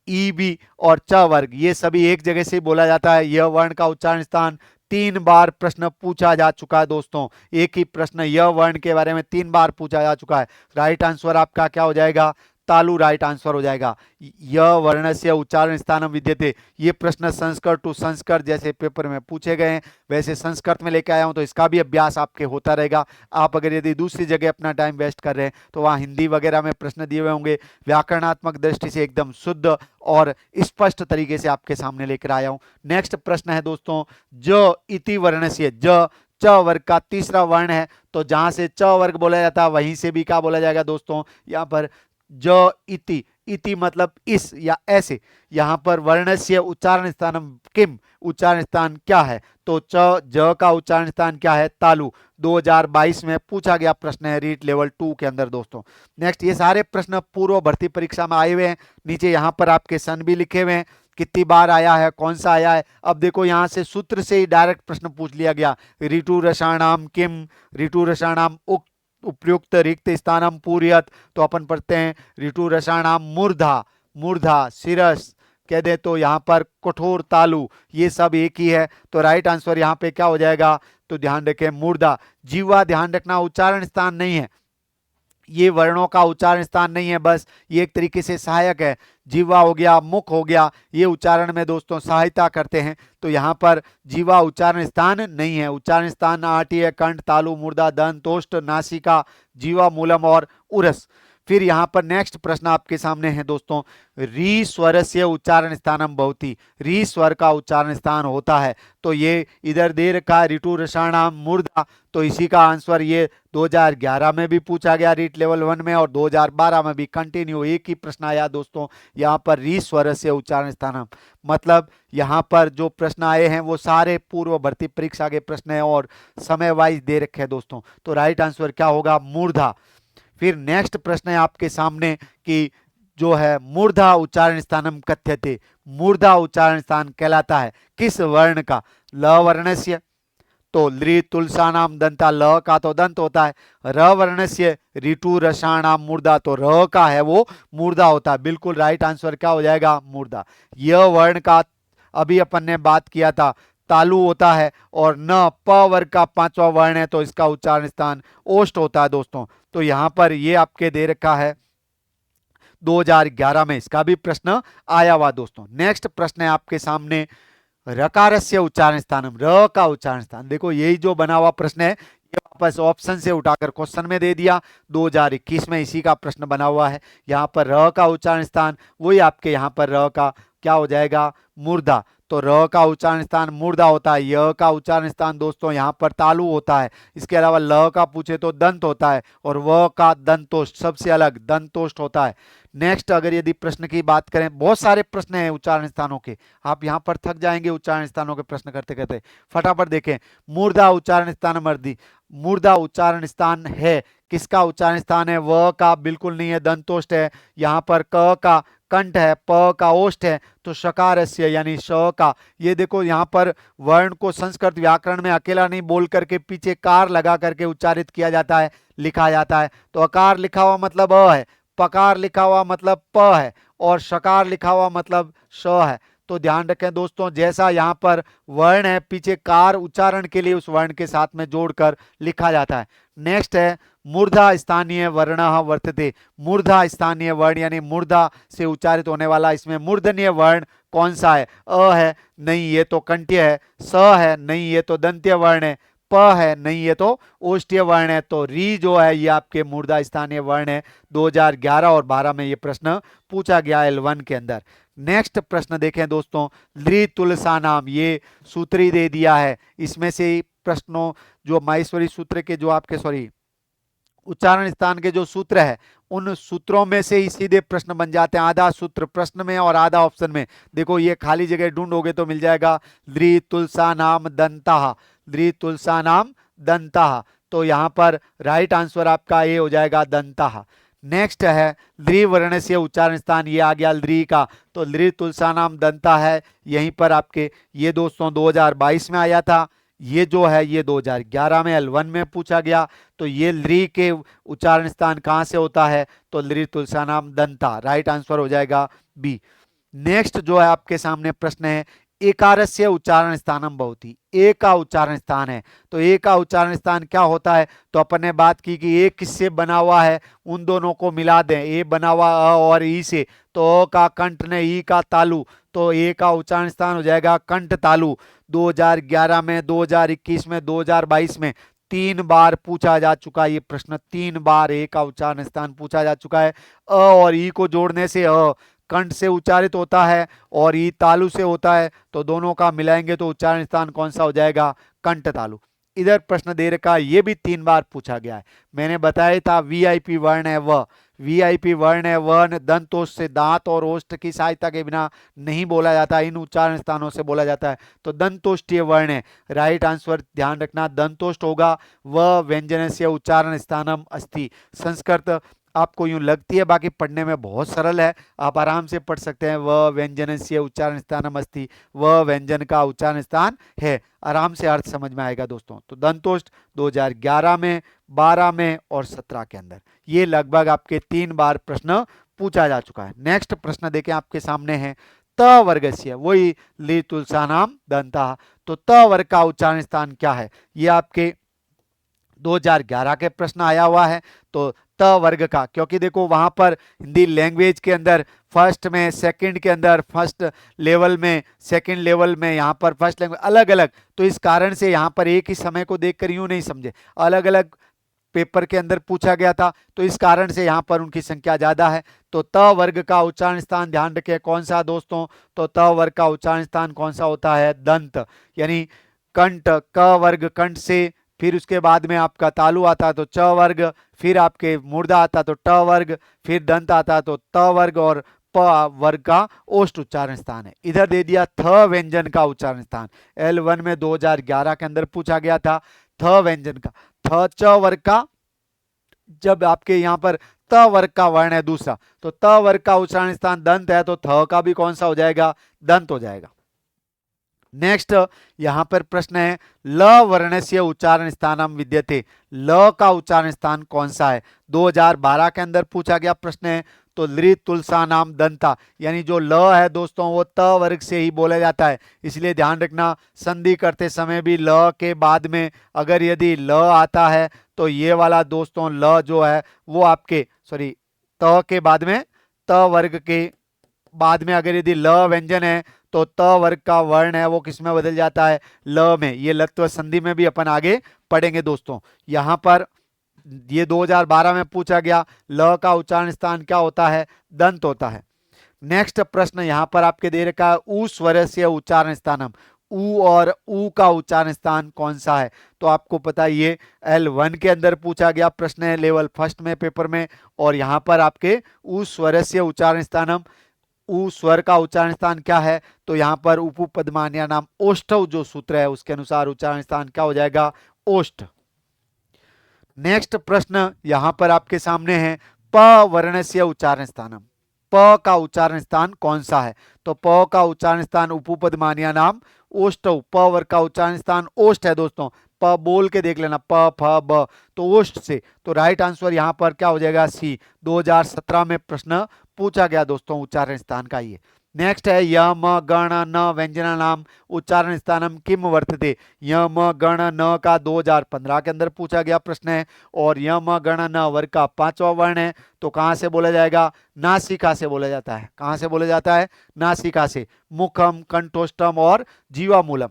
ई भी और च वर्ग ये सभी एक जगह से बोला जाता है। यह वर्ण का उच्चारण स्थान 3 बार प्रश्न पूछा जा चुका है दोस्तों, एक ही प्रश्न यह वर्ण के बारे में 3 बार पूछा जा चुका है। राइट आंसर आपका क्या हो जाएगा, तालु राइट आंसर हो जाएगा। यह वर्णस्य उच्चारण स्थानम विद्यते, ये प्रश्न संस्कृत टू संस्कृत जैसे पेपर में पूछे गए हैं वैसे संस्कृत में लेके आया हूं, तो इसका भी अभ्यास आपके होता रहेगा। आप अगर यदि दूसरी जगह अपना टाइम वेस्ट कर रहे हैं तो वहां हिंदी वगैरह में प्रश्न दिए हुए होंगे, व्याकरणात्मक दृष्टि से एकदम शुद्ध और स्पष्ट तरीके से आपके सामने लेकर आया हूं। नेक्स्ट प्रश्न है दोस्तों, ज इति वर्णस्य, ज च वर्ग का तीसरा वर्ण है, तो जहां से च वर्ग बोला जाता है वहीं से भी क्या बोला जाएगा दोस्तों, यहाँ पर ज इति, इति मतलब इस या ऐसे, यहाँ पर वर्णस्य उच्चारण स्थानम किम, उच्चारण स्थान क्या है, तो च ज का उच्चारण स्थान क्या है, तालु। 2022 में पूछा गया प्रश्न है रीट लेवल 2 के अंदर दोस्तों। नेक्स्ट, ये सारे प्रश्न पूर्व भर्ती परीक्षा में आए हुए हैं, नीचे यहाँ पर आपके सन भी लिखे हुए हैं, कितनी बार आया है, कौन सा आया है। अब देखो यहाँ से सूत्र से ही डायरेक्ट प्रश्न पूछ लिया गया, ऋतु रसाणाम किम, ऋतु रसाणाम उपयुक्त रिक्त स्थानम पूर्यत, तो अपन पढ़ते हैं ऋतु रसाणाम मूर्धा, मूर्धा शिरस कह दे तो यहाँ पर कठोर तालु, ये सब एक ही है। तो राइट आंसर यहाँ पे क्या हो जाएगा, तो ध्यान रखें मूर्धा। जीवा ध्यान रखना उच्चारण स्थान नहीं है, ये वर्णों का उच्चारण स्थान नहीं है, बस ये एक तरीके से सहायक है। जीवा हो गया, मुख हो गया, ये उच्चारण में दोस्तों सहायता करते हैं। तो यहाँ पर जीवा उच्चारण स्थान नहीं है, उच्चारण स्थान आटीय, कंठ, तालु, मुर्दा, दंत, ओष्ठ, नासिका, जीवा मूलम और उरस। फिर यहाँ पर नेक्स्ट प्रश्न आपके सामने है दोस्तों, री स्वर से उच्चारण स्थानम भवति, री स्वर का उच्चारण स्थान होता है, तो ये इधर दे रखा है ऋतु रसाणाम मूर्धा, तो इसी का आंसर ये 2011 में भी पूछा गया रीट लेवल 1 में, और 2012 में भी कंटिन्यू एक ही प्रश्न आया दोस्तों, यहाँ पर री स्वर से उच्चारण स्थानम, मतलब यहाँ पर जो प्रश्न आए हैं वो सारे पूर्व भर्ती परीक्षा के प्रश्न है और समय वाइज दे रखे हैं दोस्तों। तो राइट आंसर क्या होगा, मूर्धा। फिर नेक्स्ट प्रश्न है आपके सामने कि जो है मूर्धा उच्चारण स्थानम कथ्यते, मूर्धा उच्चारण स्थान कहलाता है किस वर्ण का, ल वर्णस्य, तो लृ तुलसानाम दंता, ल का तो दंत होता है, र वर्णस्य ऋतु रसाणाम मूर्धा, तो र का है वो मूर्धा होता है। बिल्कुल राइट आंसर क्या हो जाएगा, मूर्धा। यह वर्ण का अभी अपन ने बात किया था तालु होता है, और न प वर्ग का 5वां वर्ण है, तो इसका उच्चारण स्थान ओष्ठ होता है दोस्तों। तो यहां पर ये आपके दे रखा है 2011 में, इसका भी प्रश्न आया हुआ दोस्तों। नेक्स्ट प्रश्न है आपके सामने, रकारस्य उच्चारण स्थानम, र का उच्चारण स्थान। देखो यही जो बना हुआ प्रश्न है ये वापस ऑप्शन से उठाकर क्वेश्चन में दे दिया, 2021 में इसी का प्रश्न बना हुआ है। यहाँ पर र का उच्चारण स्थान वही आपके यहाँ पर र का क्या हो जाएगा, मूर्धा। तो र का उच्चारण स्थान मूर्धा होता है, य का उच्चारण स्थान दोस्तों यहाँ पर तालु होता है, इसके अलावा ल का पूछे तो दंत होता है, और व का दंतोष्ठ सबसे अलग दंतोष्ठ होता है। नेक्स्ट अगर यदि प्रश्न की बात करें, बहुत सारे प्रश्न हैं उच्चारण स्थानों के, आप यहाँ पर थक जाएंगे उच्चारण स्थानों के प्रश्न करते करते। फटाफट देखें, मूर्धा उच्चारण स्थान मर्दी, मूर्धा उच्चारण स्थान है, किसका उच्चारण स्थान है? व का बिल्कुल नहीं है, दंतोष्ठ है। यहाँ पर क का कंठ है, प का ओष्ठ है, तो शकारस्य यानी श का, ये देखो यहाँ पर वर्ण को संस्कृत व्याकरण में अकेला नहीं बोल करके पीछे कार लगा करके उच्चारित किया जाता है, लिखा जाता है। तो अकार लिखा हुआ मतलब अ है, पकार लिखा हुआ मतलब प है, और शकार लिखा हुआ मतलब श है। तो ध्यान रखें दोस्तों, जैसा यहाँ पर वर्ण है पीछे कार उच्चारण के लिए उस वर्ण के साथ में जोड़कर लिखा जाता है। नेक्स्ट है मूर्धा स्थानीय वर्णः वर्तते, मूर्धा स्थानीय वर्ण यानी मूर्धा से उच्चारित होने वाला, इसमें मूर्धन्य वर्ण कौन सा है? अ है, नहीं ये तो कंठ्य है, स है, नहीं ये तो दंत्य वर्ण है, प है, नहीं ये तो ओष्ठ्य वर्ण है। तो री जो है ये आपके मूर्धा स्थानीय वर्ण है। 2011 और 12 में ये प्रश्न पूछा गया L1 के अंदर। नेक्स्ट प्रश्न देखें दोस्तों, लृ तुलसा नाम, ये सूत्र ही दे दिया है, इसमें से प्रश्नों जो माहेश्वरी सूत्र के जो आपके उच्चारण स्थान के जो सूत्र है उन सूत्रों में से ही सीधे प्रश्न बन जाते हैं, आधा सूत्र प्रश्न में और आधा ऑप्शन में। देखो ये खाली जगह ढूंढोगे तो मिल जाएगा लृ तुलसा नाम दंता, लृ तुलसा नाम दंता, तो यहाँ पर राइट आंसर आपका ये हो जाएगा दंता। नेक्स्ट है लृ वर्ण से उच्चारण स्थान, ये आ गया लृ का, तो लृ तुलसा नाम दंता है, यहीं पर आपके ये दोस्तों 2022 में आया था, ये जो है ये 2011 में L1 में पूछा गया। तो ये लृ के उच्चारण स्थान कहां से होता है? तो लृ तुलसा नाम दंता, राइट आंसर हो जाएगा बी। नेक्स्ट जो है आपके सामने प्रश्न है, एकारस्य उच्चारण स्थानम भवति, ए का उच्चारण स्थान है, तो ए का उच्चारण स्थान क्या होता है? तो अपन ने बात की कि ए किससे बना हुआ है, उन दोनों को मिला दें, ए बना हुआ अ और ई से, तो अ का कंठ ने ई का तालु, तो ए का उच्चारण स्थान हो जाएगा कंठ तालु। 2011 में, 2021 में, 2022 में 3 बार पूछा जा चुका है ये प्रश्न, 3 बार ए का उच्चारण स्थान पूछा जा चुका है। अ और ई को जोड़ने से अ कंठ से उच्चारित होता है और ई तालु से होता है, तो दोनों का मिलाएंगे तो उच्चारण स्थान कौन सा हो जाएगा? कंठ तालु। इधर प्रश्न दे रखा है, ये भी 3 बार पूछा गया है, मैंने बताया था वीआईपी वर्ण है व, वीआईपी वर्ण है वर्ण, दंतोष्ठ से, दांत और ओष्ठ की सहायता के बिना नहीं बोला जाता, इन उच्चारण स्थानों से बोला जाता है, तो दंतोष्ठीय वर्ण है, राइट आंसर ध्यान रखना दंतोष्ठ होगा। व व्यंजनस्य उच्चारण स्थानम अस्ति, संस्कृत आपको यूं लगती है, बाकी पढ़ने में बहुत सरल है, आप आराम से पढ़ सकते हैं। व व्यंजनस्य उच्चारण स्थानम अस्ति, व व्यंजन का उच्चारण स्थान है, आराम से अर्थ समझ में आएगा दोस्तों। तो दंतोष्ठ 2011 में, 12 में और 17 के अंदर, ये लगभग आपके 3 बार प्रश्न पूछा जा चुका है। नेक्स्ट प्रश्न देखें आपके सामने है, त वर्गस्य, वही लृ तुलसा नाम दंता, तो त वर्ग का उच्चारण स्थान क्या है? ये आपके 2011 के प्रश्न आया हुआ है, तो त वर्ग का, क्योंकि देखो वहां पर हिंदी लैंग्वेज के अंदर फर्स्ट में, सेकंड के अंदर, फर्स्ट लेवल में, सेकंड लेवल में, यहाँ पर फर्स्ट लैंग्वेज अलग अलग, तो इस कारण से यहाँ पर एक ही समय को देखकर यूं नहीं समझे, अलग अलग पेपर के अंदर पूछा गया था, तो इस कारण से यहाँ पर उनकी संख्या ज्यादा है। तो त वर्ग का उच्चारण स्थान ध्यान रखें कौन सा दोस्तों? तो त वर्ग का उच्चारण स्थान कौन सा होता है? दंत, यानी कंठ, क वर्ग कंठ से, फिर उसके बाद में आपका तालु आता तो च वर्ग, फिर आपके मूर्धा आता तो ट वर्ग, फिर दंत आता तो त वर्ग, और प वर्ग का ओष्ठ उच्चारण स्थान है। इधर दे दिया थ व्यंजन का उच्चारण स्थान, L1 में 2011 के अंदर पूछा गया था थ व्यंजन का, थ च वर्ग का, जब आपके यहाँ पर त वर्ग का वर्ण है दूसरा, तो त वर्ग का उच्चारण स्थान दंत है, तो थ का भी कौन सा हो जाएगा? दंत हो जाएगा। नेक्स्ट यहां पर प्रश्न है, ल वर्णस्य उच्चारण स्थानम विद्यते, ल का उच्चारण स्थान कौन सा है? 2012 के अंदर पूछा गया प्रश्न है, तो लृ तुलसा नाम दंता, यानी जो ल है दोस्तों वो त वर्ग से ही बोला जाता है, इसलिए ध्यान रखना संधि करते समय भी ल के बाद में अगर यदि ल आता है तो ये वाला दोस्तों ल जो है वो आपके त के बाद में, त वर्ग के बाद में अगर यदि ल व्यंजन है तो त वर्ग का वर्ण है वो किस में बदल जाता है? ल में। ये लत्व संधि में भी अपन आगे पढ़ेंगे दोस्तों। यहां पर ये 2012 में पूछा गया, ल का उच्चारण स्थान क्या होता है? दंत होता है। नेक्स्ट प्रश्न यहाँ पर आपके दे रखा है ऊ स्वर से उच्चारण स्थानम, ऊ और ऊ का उच्चारण स्थान कौन सा है। तो आपको पता है ये L1 के अंदर पूछा गया प्रश्न है लेवल फर्स्ट में पेपर में, और यहाँ पर आपके ऊ स्वर से उच्चारण स्थानम, ऊ स्वर का उच्चारण स्थान क्या है, तो यहाँ पर उपपदमान्या नाम ओष्ठव जो सूत्र है उसके अनुसार उच्चारण स्थान क्या हो जाएगा, ओष्ठ। नेक्स्ट प्रश्न यहाँ पर आपके सामने है प वर्ण से उच्चारण स्थानम, प का उच्चारण स्थान कौन सा है। तो प का उच्चारण स्थान उपपदमान्या नाम ओष्ठव, प वर्ग का उच्चारण स्थान ओष्ठ है दोस्तों। प बोल के देख लेना, प फ ब, तो ओष्ठ से। तो राइट आंसर यहाँ पर क्या हो जाएगा, सी। 2017 में प्रश्न पूछा गया दोस्तों उच्चारण स्थान का ये। नेक्स्ट है यम गण न व्यंजना नाम उच्चारण स्थानम किम वर्तते। यम गण न का 2015 के अंदर पूछा गया प्रश्न है, और यम गण न वर्ग का 5वां वर्ण है। तो कहां से बोला जाएगा, नासिका से बोला जाता है। कहां से बोला जाता है, नासिका से। मुखम, कंठोष्टम और जीवामूलम।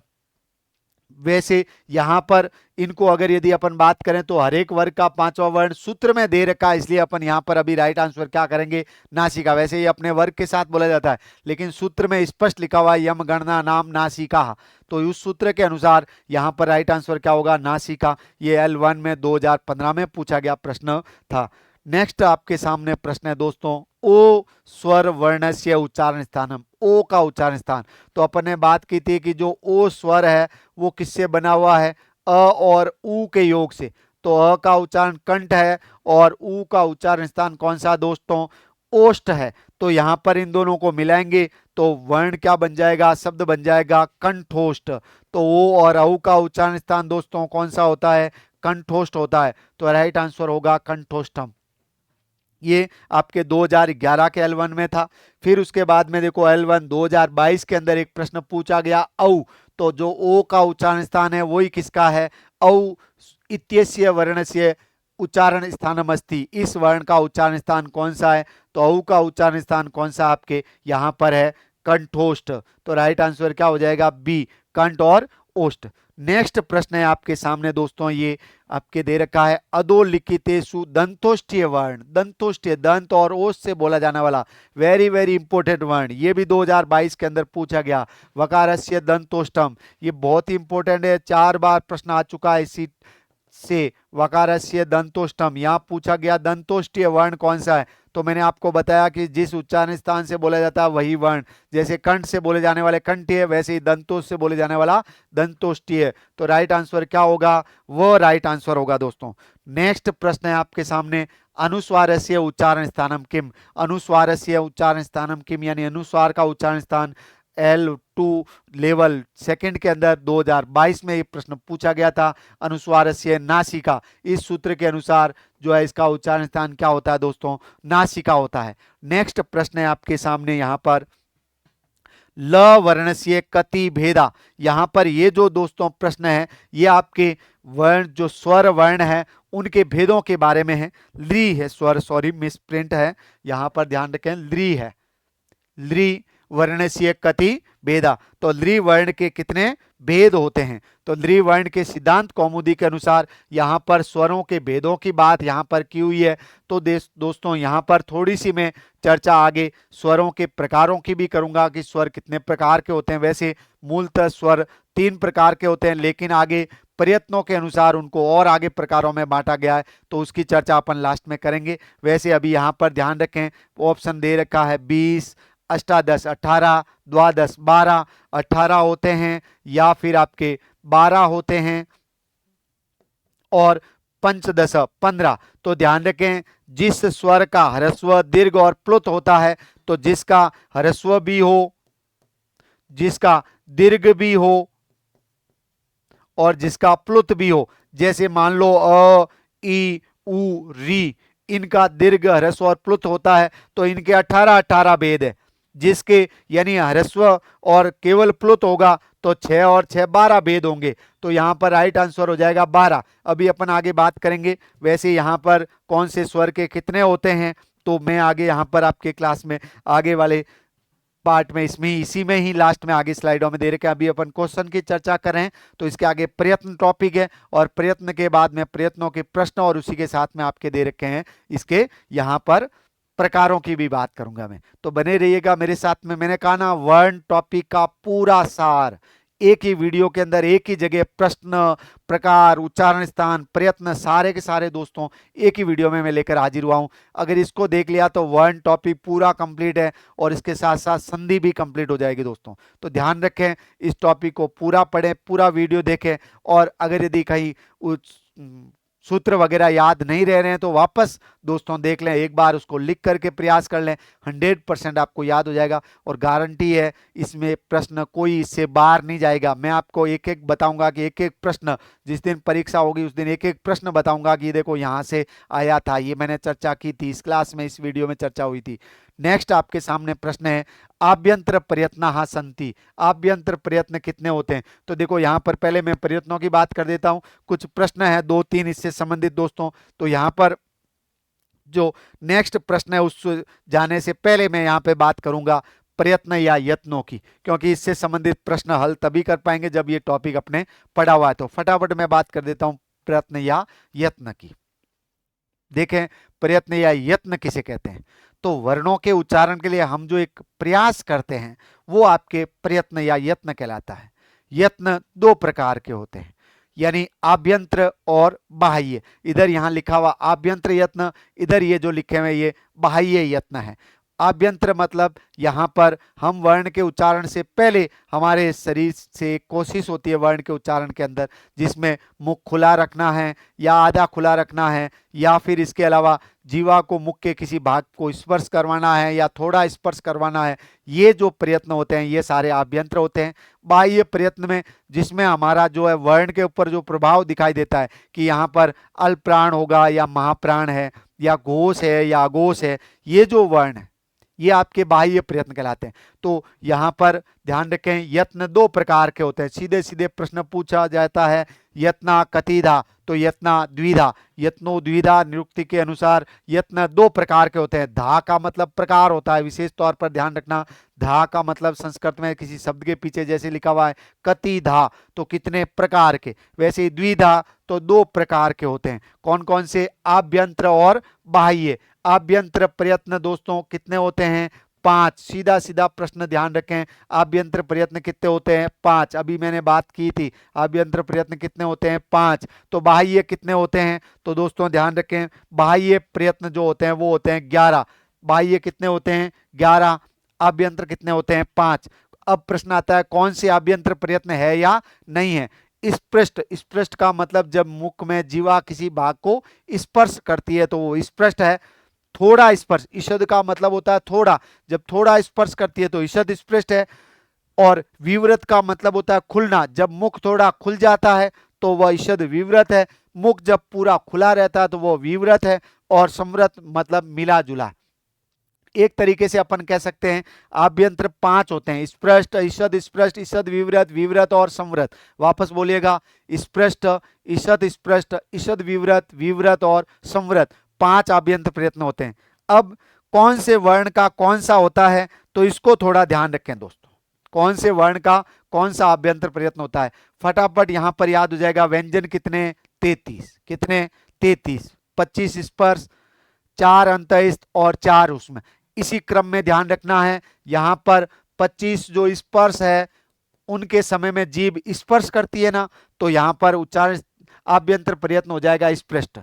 वैसे यहां पर इनको अगर यदि अपन बात करें तो हर एक वर्ग का 5वां वर्ण सूत्र में दे रखा है, इसलिए अपन यहां पर अभी राइट आंसर क्या करेंगे, नासिका। वैसे ये अपने वर्ग के साथ बोला जाता है, लेकिन सूत्र में स्पष्ट लिखा हुआ है यम गणना नाम नासिका, तो उस सूत्र के अनुसार यहां पर राइट आंसर क्या होगा, नासिका। ये L1 में 2015 में पूछा गया प्रश्न था। नेक्स्ट आपके सामने प्रश्न है दोस्तों ओ स्वर वर्ण से उच्चारण स्थानम, ओ का उच्चारण स्थान। तो अपन ने बात की थी कि जो ओ स्वर है वो किससे बना हुआ है, अ और ऊ के योग से। तो अ का उच्चारण कंठ है और ऊ का उच्चारण स्थान कौन सा दोस्तों, ओष्ठ है। तो यहां पर इन दोनों को मिलाएंगे तो वर्ण क्या बन जाएगा, शब्द बन जाएगा कंठोष्ठ। तो ओ और औ का उच्चारण स्थान दोस्तों कौन सा होता है, कंठोष्ठ होता है। तो राइट आंसर होगा कंठोष्ठम। ये आपके 2011 के L1 में था। फिर उसके बाद में देखो L1 2022 के अंदर एक प्रश्न पूछा गया औ। तो जो ओ का उच्चारण स्थान है वही किसका है, औ इत्यस्य वर्णस्य उच्चारण स्थानम अस्ति। इस वर्ण का उच्चारण स्थान कौन सा है, तो औ का उच्चारण स्थान कौन सा आपके यहाँ पर है, कंठोष्ठ। तो राइट आंसर क्या हो जाएगा, बी, कंठ और ओष्ठ। नेक्स्ट प्रश्न है आपके सामने दोस्तों, ये आपके दे रखा है अधोलिखितेषु दंतोष्ठीय वर्ण, दंतोष्ठीय दंत और ओष्ठ से बोला जाने वाला वेरी वेरी इंपॉर्टेंट वर्ण, ये भी 2022 के अंदर पूछा गया। वकारस्य दंतोष्ठम, ये बहुत ही इंपॉर्टेंट है, 4 बार प्रश्न आ चुका है इसी से। वकारस्य दंतोष्ठम, यहाँ पूछा गया दंतोष्ठीय वर्ण कौन सा है। तो मैंने आपको बताया कि जिस उच्चारण स्थान से बोला जाता है वही वर्ण, जैसे कंठ से बोले जाने वाले कंठीय, वैसे ही दंतोष से बोले जाने वाला दंतोष्ठीय। तो राइट आंसर क्या होगा, वो राइट आंसर होगा दोस्तों। नेक्स्ट प्रश्न है आपके सामने अनुस्वारस्य उच्चारण स्थानम किम, अनुस्वारस्य उच्चारण स्थानम किम, यानी अनुस्वार का उच्चारण स्थान L2 लेवल सेकंड के अंदर 2022 में ये प्रश्न पूछा गया था। अनुस्वारस्य नासिका, इस सूत्र के अनुसार जो है इसका उच्चारण स्थान क्या होता है दोस्तों, नासिका होता है। नेक्स्ट प्रश्न है आपके सामने यहाँ पर ल वर्णस्य कति भेदा। यहाँ पर ये जो दोस्तों प्रश्न है ये आपके वर्ण जो स्वर वर्ण है उनके भेदों के बारे में है। ली है स्वर, सॉरी मिस प्रिंट है, यहाँ पर ध्यान रखें, ली है, ली वर्णस्य कति भेदा। तो ली वर्ण के कितने भेद होते हैं, तो ली वर्ण के सिद्धांत कौमुदी के अनुसार यहाँ पर स्वरों के भेदों की बात यहाँ पर की हुई है। तो दोस्तों यहाँ पर थोड़ी सी मैं चर्चा आगे स्वरों के प्रकारों की भी करूंगा कि स्वर कितने प्रकार के होते हैं। वैसे मूलतः स्वर 3 प्रकार के होते हैं, लेकिन आगे प्रयत्नों के अनुसार उनको और आगे प्रकारों में बांटा गया है, तो उसकी चर्चा अपन लास्ट में करेंगे। वैसे अभी यहाँ पर ध्यान रखें ऑप्शन दे रखा है 20, अष्टादश, 18, द्वादश, 12, 18 होते हैं या फिर आपके 12 होते हैं और पंचदश 15। तो ध्यान रखें जिस स्वर का ह्रस्व दीर्घ और प्लुत होता है, तो जिसका ह्रस्व भी हो, जिसका दीर्घ भी हो और जिसका प्लुत भी हो, जैसे मान लो अ, ई, उ, री, इनका दीर्घ ह्रस्व और प्लुत होता है, तो इनके 18 भेद है। जिसके यानी ह्रस्व और केवल प्लुत होगा तो 6 और 6 12 भेद होंगे। तो यहाँ पर राइट आंसर हो जाएगा 12। अभी अपन आगे बात करेंगे वैसे यहाँ पर कौन से स्वर के कितने होते हैं, तो मैं आगे यहाँ पर आपके क्लास में आगे वाले पार्ट में इसमें इसी में ही लास्ट में आगे स्लाइडों में दे रखे। अभी अपन क्वेश्चन की चर्चा कर रहे हैं, तो इसके आगे प्रयत्न टॉपिक है और प्रयत्न के बाद में प्रयत्नों के प्रश्न और उसी के साथ में आपके दे रखे हैं इसके यहाँ पर प्रकारों की भी बात करूंगा मैं, तो बने रहिएगा मेरे साथ में। मैंने कहा ना, वर्ण टॉपिक का पूरा सार एक ही वीडियो के अंदर, एक ही जगह, प्रश्न, प्रकार, उच्चारण स्थान, प्रयत्न, सारे के सारे दोस्तों एक ही वीडियो में मैं लेकर हाजिर हुआ हूं। अगर इसको देख लिया तो वर्ण टॉपिक पूरा कंप्लीट है, और इसके साथ साथ संधि भी कंप्लीट हो जाएगी दोस्तों। तो ध्यान रखें, इस टॉपिक को पूरा पढ़ें, पूरा वीडियो देखें, और अगर यदि कहीं सूत्र वगैरह याद नहीं रह रहे हैं तो वापस दोस्तों देख लें, एक बार उसको लिख करके प्रयास कर लें, 100% आपको याद हो जाएगा। और गारंटी है इसमें प्रश्न कोई इससे बाहर नहीं जाएगा। मैं आपको एक एक बताऊंगा कि एक एक प्रश्न, जिस दिन परीक्षा होगी उस दिन एक एक प्रश्न बताऊंगा कि देखो यहाँ से आया था, ये मैंने चर्चा की थी इस क्लास में, इस वीडियो में चर्चा हुई थी। नेक्स्ट आपके सामने प्रश्न है, आभ्यंतर प्रयत्न संति, आभ्यंतर प्रयत्न कितने होते हैं? तो देखो यहाँ पर पहले मैं प्रयत्नों की बात कर देता हूं, कुछ प्रश्न है 2-3 इससे संबंधित दोस्तों। तो यहाँ पर जो नेक्स्ट प्रश्न है उस जाने से पहले मैं यहाँ पे बात करूंगा प्रयत्न या यत्नों की, क्योंकि इससे संबंधित प्रश्न हल तभी कर पाएंगे जब ये टॉपिक अपने पढ़ा हुआ है। तो फटाफट मैं बात कर देता हूं प्रयत्न या यत्न की। देखें, प्रयत्न या यत्न किसे कहते हैं? तो वर्णों के उच्चारण के लिए हम जो एक प्रयास करते हैं वो आपके प्रयत्न या यत्न कहलाता है। यत्न दो प्रकार के होते हैं, यानी आभ्यंतर और बाह्य। इधर यहां लिखा हुआ आभ्यंतर यत्न, इधर ये जो लिखे हुए ये बाह्य यत्न है। आभ्यंतर मतलब यहां पर हम वर्ण के उच्चारण से पहले हमारे शरीर से कोशिश होती है वर्ण के उच्चारण के अंदर, जिसमें मुख खुला रखना है या आधा खुला रखना है, या फिर इसके अलावा जीवा को मुख के किसी भाग को स्पर्श करवाना है या थोड़ा स्पर्श करवाना है। ये जो प्रयत्न होते हैं ये सारे आभ्यंतर होते हैं। बाह्य प्रयत्न में जिसमें हमारा जो है वर्ण के ऊपर जो प्रभाव दिखाई देता है कि यहाँ पर अल्प प्राण होगा या महाप्राण है या घोष है या अघोष है, ये जो वर्ण है ये आपके बाह्य प्रयत्न कहलाते हैं। तो यहाँ पर ध्यान रखें, यत्न दो प्रकार के होते हैं। सीधे सीधे प्रश्न पूछा जाता है, यत्ना कतिधा, तो यत्ना द्विधा, यत्नो द्विधा निरुक्ति के अनुसार यत्न दो प्रकार के होते हैं। धा का मतलब प्रकार होता है, विशेष तौर पर ध्यान रखना। धा का मतलब संस्कृत में किसी शब्द के पीछे जैसे लिखा हुआ है कतिधा, तो कितने प्रकार के, वैसे ही द्विधा तो दो प्रकार के होते हैं। कौन कौन से? आभ्यंतर और बाह्य। आभ्यंतर प्रयत्न दोस्तों कितने होते हैं? 5। सीधा सीधा प्रश्न ध्यान रखें, आभ्यंतर प्रयत्न कितने होते हैं? 5। अभी मैंने बात की थी, आभ्यंतर प्रयत्न कितने होते हैं? 5। तो बाह्य कितने होते हैं? तो दोस्तों ध्यान रखें, बाह्य प्रयत्न जो होते हैं वो होते हैं 11। बाह्य कितने होते हैं? 11। आभ्यंतर कितने होते हैं? 5। अब प्रश्न आता है कौन से आभ्यंतर प्रयत्न है या नहीं है। स्पृष्ट, स्पृष्ट का मतलब जब मुख में जीवा किसी भाग को स्पर्श करती है तो वो स्पृष्ट है। थोड़ा स्पर्श, ईषद का मतलब होता है थोड़ा, जब थोड़ा स्पर्श करती है तो ईषद स्पृष्ट है। और विव्रत का मतलब होता है खुलना, जब मुख थोड़ा खुल जाता है तो वह ईषद विव्रत है। मुख जब पूरा खुला रहता है तो वह विव्रत है। और संव्रत मतलब मिला जुला। एक तरीके से अपन कह सकते हैं आभ्यंतर 5 होते हैं, स्पृष्ट, ईषद स्पृष्ट, ईषद विव्रत, विव्रत और संव्रत। वापस बोलिएगा, स्पृष्ट, ईषद स्पृष्ट, ईषद विव्रत, विव्रत और संव्रत, 5 आभ्यंतर प्रयत्न होते हैं। अब कौन से वर्ण का कौन सा होता है तो इसको थोड़ा ध्यान रखें दोस्तों, कौन से वर्ण का कौन सा आभ्यंतर प्रयत्न होता है। फटाफट यहां पर याद हो जाएगा, व्यंजन कितने? 33। कितने? 33। 25 स्पर्श, 4 अंतःस्थ और 4 उसमें, इसी क्रम में ध्यान रखना है। यहां पर 25 जो स्पर्श है उनके समय में जीभ स्पर्श करती है ना, तो यहां पर उच्चारण आभ्यंतर प्रयत्न हो जाएगा स्पृष्ट।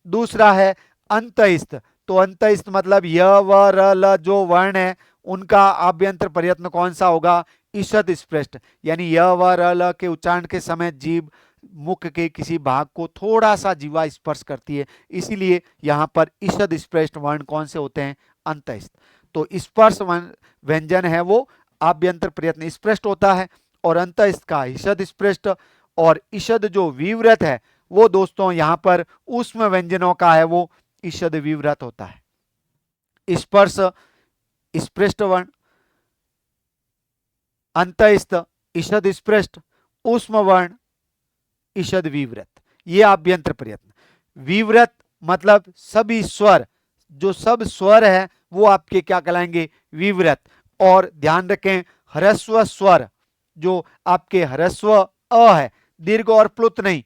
दूसरा है अंतःस्थ, तो अंतःस्थ मतलब य व र ल जो वर्ण है उनका आभ्यंतर प्रयत्न कौन सा होगा? ईषद स्पृष्ट, यानी य व र ल के उच्चारण के समय जीभ मुख के किसी भाग को थोड़ा सा जीवा स्पर्श करती है, इसीलिए यहां पर ईषद स्पृष्ट वर्ण कौन से होते हैं? अंतःस्थ। तो स्पर्श व्यंजन है वो आभ्यंतर प्रयत्न स्पृष्ट होता है, और अंतःस्थ का ईषद स्पृष्ट, और ईषद जो विव्रत है वो दोस्तों यहां पर ऊष्म व्यंजनों का है, वो ईषद विव्रत होता है। स्पर्श स्पृष्ट वर्ण, अंतःस्थ ईषद स्पृष्ट, ऊष्म वर्ण ईषद विव्रत, ये आभ्यंतर प्रयत्न। विव्रत मतलब सभी स्वर, जो सब स्वर है वो आपके क्या कहलाएंगे? विव्रत। और ध्यान रखें, ह्रस्व स्वर जो आपके ह्रस्व अ है, दीर्घ और प्लुत नहीं,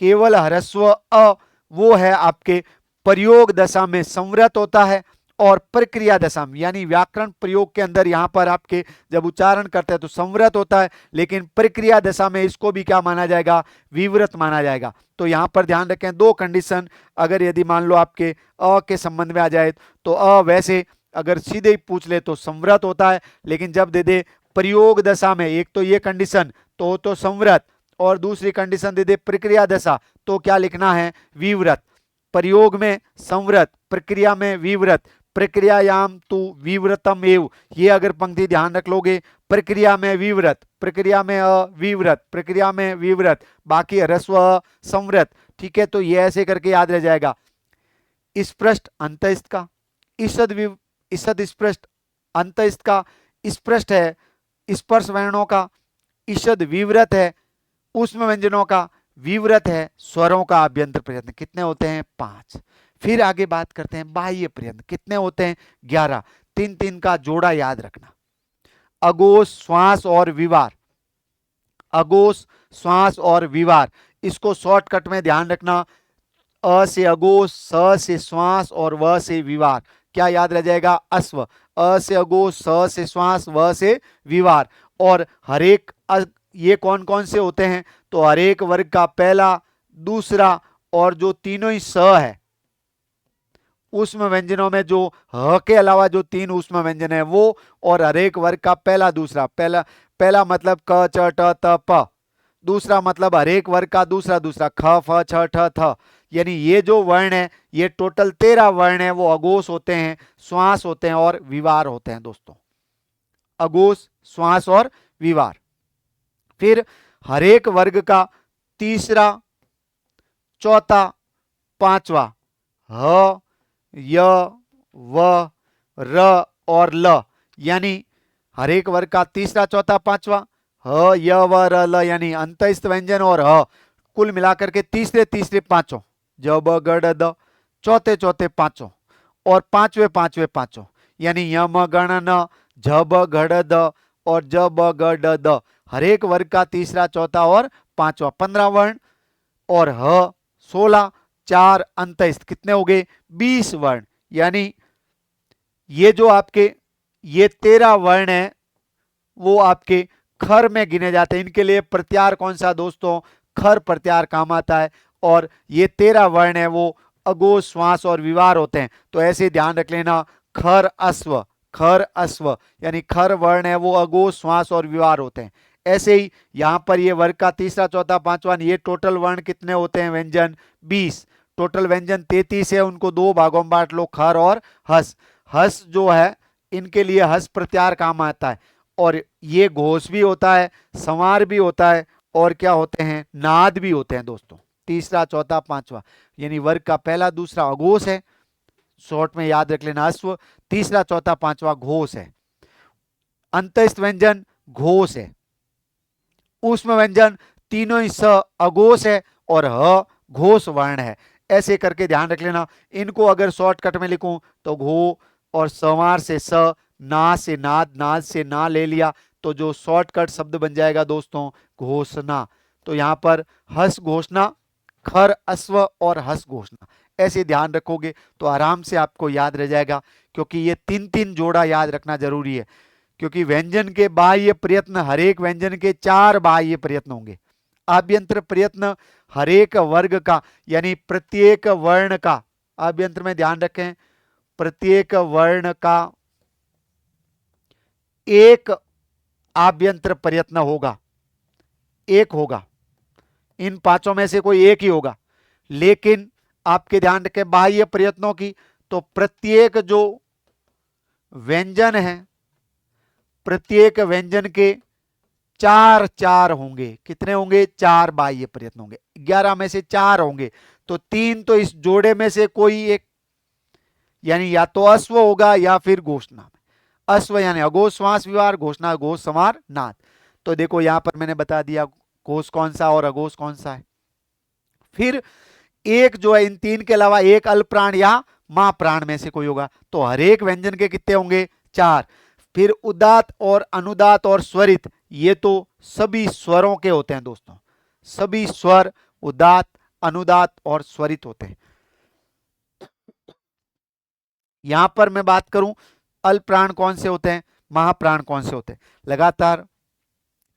केवल ह्रस्व अ, वो है आपके प्रयोग दशा में संव्रत होता है। और प्रक्रिया दशा में, यानी व्याकरण प्रयोग के अंदर यहां पर आपके जब उच्चारण करते हैं तो संवृत होता है, लेकिन प्रक्रिया दशा में इसको भी क्या माना जाएगा, विवृत माना जाएगा। तो यहां पर ध्यान रखें दो कंडीशन, अगर यदि मान लो आपके अ के संबंध में आ जाए तो अ वैसे अगर सीधे ही पूछ ले तो संवृत होता है, लेकिन जब दे दे प्रयोग दशा में, एक तो ये कंडीशन तो संवृत, और दूसरी कंडीशन दे दे प्रक्रिया दशा, तो क्या लिखना है, विवृत। प्रयोग में संवृत, प्रक्रिया में विवृत, प्रक्रियायाम तु विवृतम एव, ये अगर पंक्ति ध्यान रख लोगे, प्रक्रिया में विवृत, प्रक्रिया में अविवृत, प्रक्रिया में विवृत, बाकी ह्रस्व संवृत। ठीक है, तो ये ऐसे करके याद रह जाएगा। स्पृष्ट अंतस्थ का, ईषद स्पृष्ट अंतस्थ का, स्पृष्ट है स्पर्श वर्णों का, ईषद विवृत है ऊष्म व्यंजनों का, विवृत है स्वरों का अभ्यंतर प्रयत्न। कितने होते हैं, 5। फिर आगे बात करते हैं बाह्य प्रयत्न, कितने होते हैं, 11। 3-3 का जोड़ा याद रखना। अघोष, श्वास और विवार, अघोष, श्वास और विवार, इसको शॉर्टकट में ध्यान रखना। अ से अघोष, स से श्वास और व से विवार, क्या याद रह जाएगा, अश्व। अ से अघोष, स से श्वास, व से विवार। और हरेक ये कौन कौन से होते हैं, तो हरेक वर्ग का पहला, दूसरा और जो तीनों ही स है, ऊष्म व्यंजनों में जो ह के अलावा जो 3 ऊष्म व्यंजन है वो, और हरेक वर्ग का पहला, दूसरा, पहला मतलब क च ट त प, दूसरा मतलब हरेक वर्ग का दूसरा ख फ छ ठ थ, यानी ये जो वर्ण है, ये टोटल 13 वर्ण है, वो अघोष होते हैं, श्वास होते हैं और विवार होते हैं दोस्तों। अघोष, श्वास और विवार। फिर हरेक वर्ग का तीसरा, चौथा, पांचवा, ह, य, व, र और ल, यानी हरेक वर्ग का तीसरा, चौथा, पांचवा, ह, य, व, र, ल, यानी अंतस्थ व्यंजन और ह, कुल मिलाकर के तीसरे पांचों, ज, ब, ग, ड, द, चौथे पांचों, और पांचवे पांचों, यानी यम, गण, न, झ, ब, घ, ड, द और ज, ब, ग, ड, द, हरेक वर्ग का तीसरा, चौथा और पांचवा, 15 वर्ण, और ह 16, 4 अंतस्थ, कितने हो गए, 20 वर्ण। यानी ये जो आपके ये 13 वर्ण है वो आपके खर में गिने जाते हैं। इनके लिए प्रत्यार कौन सा दोस्तों, खर प्रत्यार काम आता है। और ये 13 वर्ण है वो अघोष, श्वास और विवार होते हैं। तो ऐसे ध्यान रख लेना, खर अश्व, यानी खर वर्ण है वो अघोष, श्वास और विवार होते हैं। ऐसे ही यहां पर ये वर्ग का तीसरा, चौथा, पांचवा, ये टोटल वर्ण कितने होते हैं, व्यंजन 20, टोटल व्यंजन 33 है, उनको 2 भागों में बांट लो, खर और हस। हस जो है इनके लिए हस प्रत्यार काम आता है, और ये घोष भी होता है, संवार भी होता है, और क्या होते हैं, नाद भी होते हैं दोस्तों। तीसरा, चौथा, पांचवा, यानी वर्ग का पहला, दूसरा अघोष है, शॉर्ट में याद रख लेना अश्व, तीसरा, चौथा, पांचवा घोष है, अंतस्थ व्यंजन घोष है, ऊष्म व्यंजन तीनों ही स अघोष है और ह घोष वर्ण है। ऐसे करके ध्यान रख लेना। इनको अगर शॉर्टकट में लिखूं तो घो और संवार से स, ना से नाद, नाद से ना ले लिया, तो जो शॉर्टकट शब्द बन जाएगा दोस्तों, घोषणा। तो यहां पर हस घोषणा, खर अश्व और हस घोषणा, ऐसे ध्यान रखोगे तो आराम से आपको याद रह जाएगा। क्योंकि ये 3-3 जोड़ा याद रखना जरूरी है, क्योंकि व्यंजन के बाह्य प्रयत्न, हरेक व्यंजन के 4 बाह्य प्रयत्न होंगे। आभ्यंतर प्रयत्न हरेक वर्ग का, यानी प्रत्येक वर्ण का, आभ्यंतर में ध्यान रखें, प्रत्येक वर्ण का एक आभ्यंतर प्रयत्न होगा, एक होगा, इन 5 में से कोई एक ही होगा। लेकिन आपके ध्यान रखें बाह्य प्रयत्नों की, तो प्रत्येक जो व्यंजन है, प्रत्येक व्यंजन के 4 होंगे। कितने होंगे, 4 बाह्य प्रयत्न होंगे। 11 में से 4 होंगे, तो 3 तो इस जोड़े में से कोई एक, यानी या तो अश्व होगा या फिर घोषणा। अश्व यानी अघोष, श्वास, विवार, घोषणा, घोष, संवार, नाद। तो देखो यहां पर मैंने बता दिया घोष कौन सा और अघोष कौन सा है। फिर एक जो है, इन 3 के अलावा एक अल्प प्राण या मां प्राण में से कोई होगा। तो हरेक व्यंजन के कितने होंगे, 4। फिर उदात और अनुदात और स्वरित, ये तो सभी स्वरों के होते हैं दोस्तों। सभी स्वर उदात, अनुदात और स्वरित होते हैं। यहां पर मैं बात करूं अल्प प्राण कौन से होते हैं, महाप्राण कौन से होते हैं। लगातार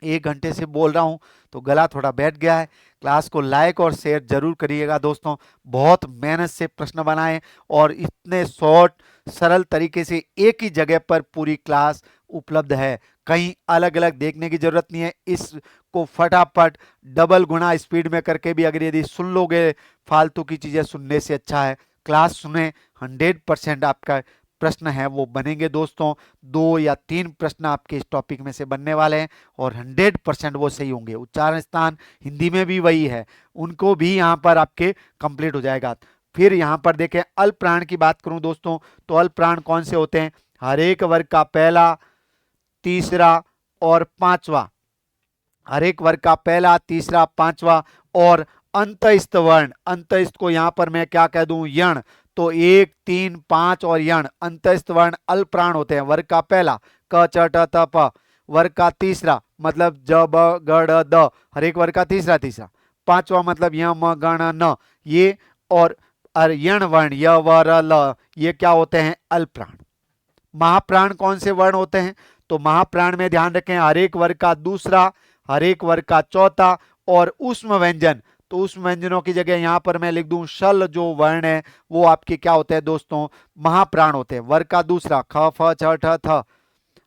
1 घंटे से बोल रहा हूं तो गला थोड़ा बैठ गया है। क्लास को लाइक और शेयर जरूर करिएगा दोस्तों। बहुत मेहनत से प्रश्न बनाए और इतने शॉर्ट सरल तरीके से एक ही जगह पर पूरी क्लास उपलब्ध है, कहीं अलग अलग देखने की जरूरत नहीं है। इसको फटाफट डबल गुना स्पीड में करके भी अगर यदि सुन लोगे, फालतू की चीजें सुनने से अच्छा है क्लास सुने। 100% आपका प्रश्न है वो बनेंगे दोस्तों। 2 या 3 प्रश्न आपके इस टॉपिक में से बनने वाले हैं और 100% वो सही होंगे। उच्चारण स्थान हिंदी में भी वही है, उनको भी यहाँ पर आपके कंप्लीट हो जाएगा। फिर यहाँ पर देखें अल्प प्राण की बात करूं दोस्तों, तो अल्प प्राण कौन से होते हैं, हर एक वर्ग का पहला, तीसरा और पांचवा। हर एक वर्ग का पहला, तीसरा, पांचवा और अंतस्थ वर्ण। अंतस्थ को यहां पर मैं क्या कह दूं, यण। तो 1, 3, 5 और यण अंतस्थ वर्ण अल्प प्राण होते हैं। वर्ग का पहला क च ट त प, वर्ग का तीसरा मतलब ज ब ग ड द, हर एक वर्ग का तीसरा तीसरा। पांचवा मतलब य म गण न, ये और यण वर्ण य व र ल, ये क्या होते हैं, अल्प प्राण। महाप्राण कौन से वर्ण होते हैं, तो महाप्राण में ध्यान रखें हर एक वर्ग का दूसरा, हर एक वर्ग का चौथा और ऊष्म व्यंजन। तो उस व्यंजनों की जगह यहां पर मैं लिख दूं शल जो वर्ण है वो आपके क्या होते हैं दोस्तों, महाप्राण होते हैं। वर्ग का दूसरा ख फ छ ठ थ,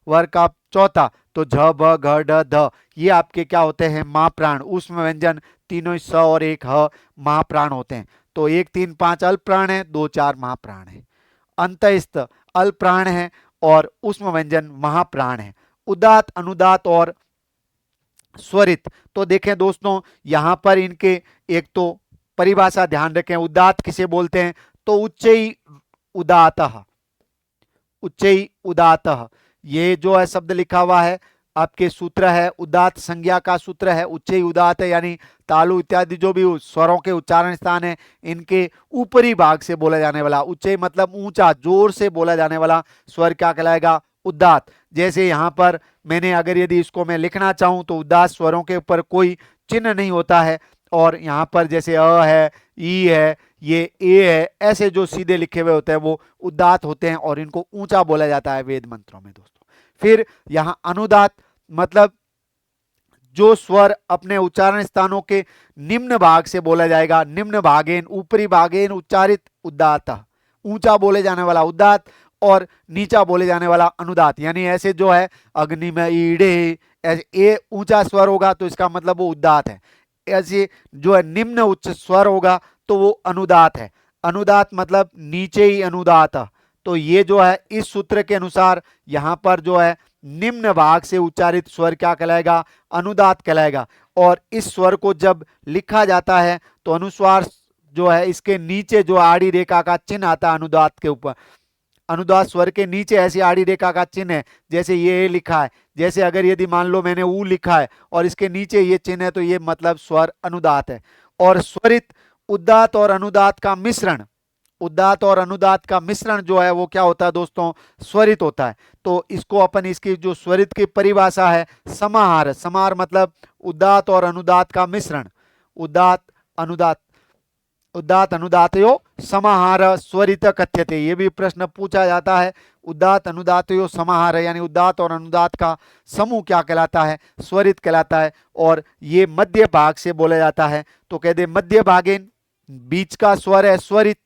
वर्ग का चौथा तो झ भ घ ढ ध, ये आपके क्या होते हैं, महाप्राण। उष्म व्यंजन तीनों स और एक ह महाप्राण होते हैं। तो 1, 3, 5 अल्प प्राण है, 2, 4 महाप्राण है। अंतस्थ अल्प प्राण है और उष्म व्यंजन महाप्राण है। उदात, अनुदात और स्वरित, तो देखें दोस्तों यहां पर इनके एक तो परिभाषा ध्यान रखें। उदात किसे बोलते हैं, तो उच्चई उदातः, उच्चई उदातः, ये जो है शब्द लिखा हुआ है आपके सूत्र है, उदात संज्ञा का सूत्र है। उच्चई उदात है यानी तालु इत्यादि जो भी स्वरों के उच्चारण स्थान है इनके ऊपरी भाग से बोला जाने वाला, उच्चई मतलब ऊंचा जोर से बोला जाने वाला स्वर क्या कहलाएगा, उदात। जैसे यहां पर मैंने अगर यदि इसको मैं लिखना चाहूं तो उदात स्वरों के ऊपर कोई चिन्ह नहीं होता है, और यहां पर जैसे अ है, ई है, ये ए है, ऐसे जो सीधे लिखे हुए होते हैं वो उदात होते हैं और इनको ऊंचा बोला जाता है वेद मंत्रों में दोस्तों। फिर यहां अनुदात मतलब जो स्वर अपने उच्चारण स्थानों के निम्न भाग से बोला जाएगा, निम्न भागेन ऊपरी भागेन उच्चारित उदात, ऊंचा बोले जाने वाला उदात और नीचा बोले जाने वाला अनुदात। यानी ऐसे जो है अग्नि में ईड़े, ऐसे ए ऊंचा स्वर होगा तो इसका मतलब वो उदात है। ऐसे जो है निम्न उच्च स्वर होगा तो वो अनुदात है। अनुदात मतलब नीचे ही अनुदात। तो ये जो है इस सूत्र के अनुसार यहां पर जो है निम्न भाग से उच्चारित स्वर क्या कहलाएगा, अनुदात कहलाएगा। और इस स्वर को जब लिखा जाता है तो अनुस्वार जो है इसके नीचे जो आड़ी रेखा का चिन्ह आता है अनुदात के ऊपर, अनुदात स्वर के नीचे ऐसी आड़ी रेखा का चिन्ह है, जैसे ये लिखा है, जैसे अगर यदि मान लो मैंने ऊ लिखा है और इसके नीचे ये चिन्ह है तो ये मतलब स्वर अनुदात है। और स्वरित उदात और अनुदात का मिश्रण, उदात और अनुदात का मिश्रण जो है वो क्या होता है दोस्तों, स्वरित होता है। तो इसको अपन इसकी जो स्वरित की परिभाषा है समाहार, समाहार मतलब उदात और अनुदात का मिश्रण, उदात अनुदात, उदात अनुदातयो समाहार स्वरित कथ्यते, ये भी प्रश्न पूछा जाता है। उदात अनुदातयो समाहार यानी उदात और अनुदात का समूह क्या कहलाता है, स्वरित कहलाता है। और ये मध्य भाग से बोला जाता है तो कह दे मध्य भागेन, बीच का स्वर है स्वरित,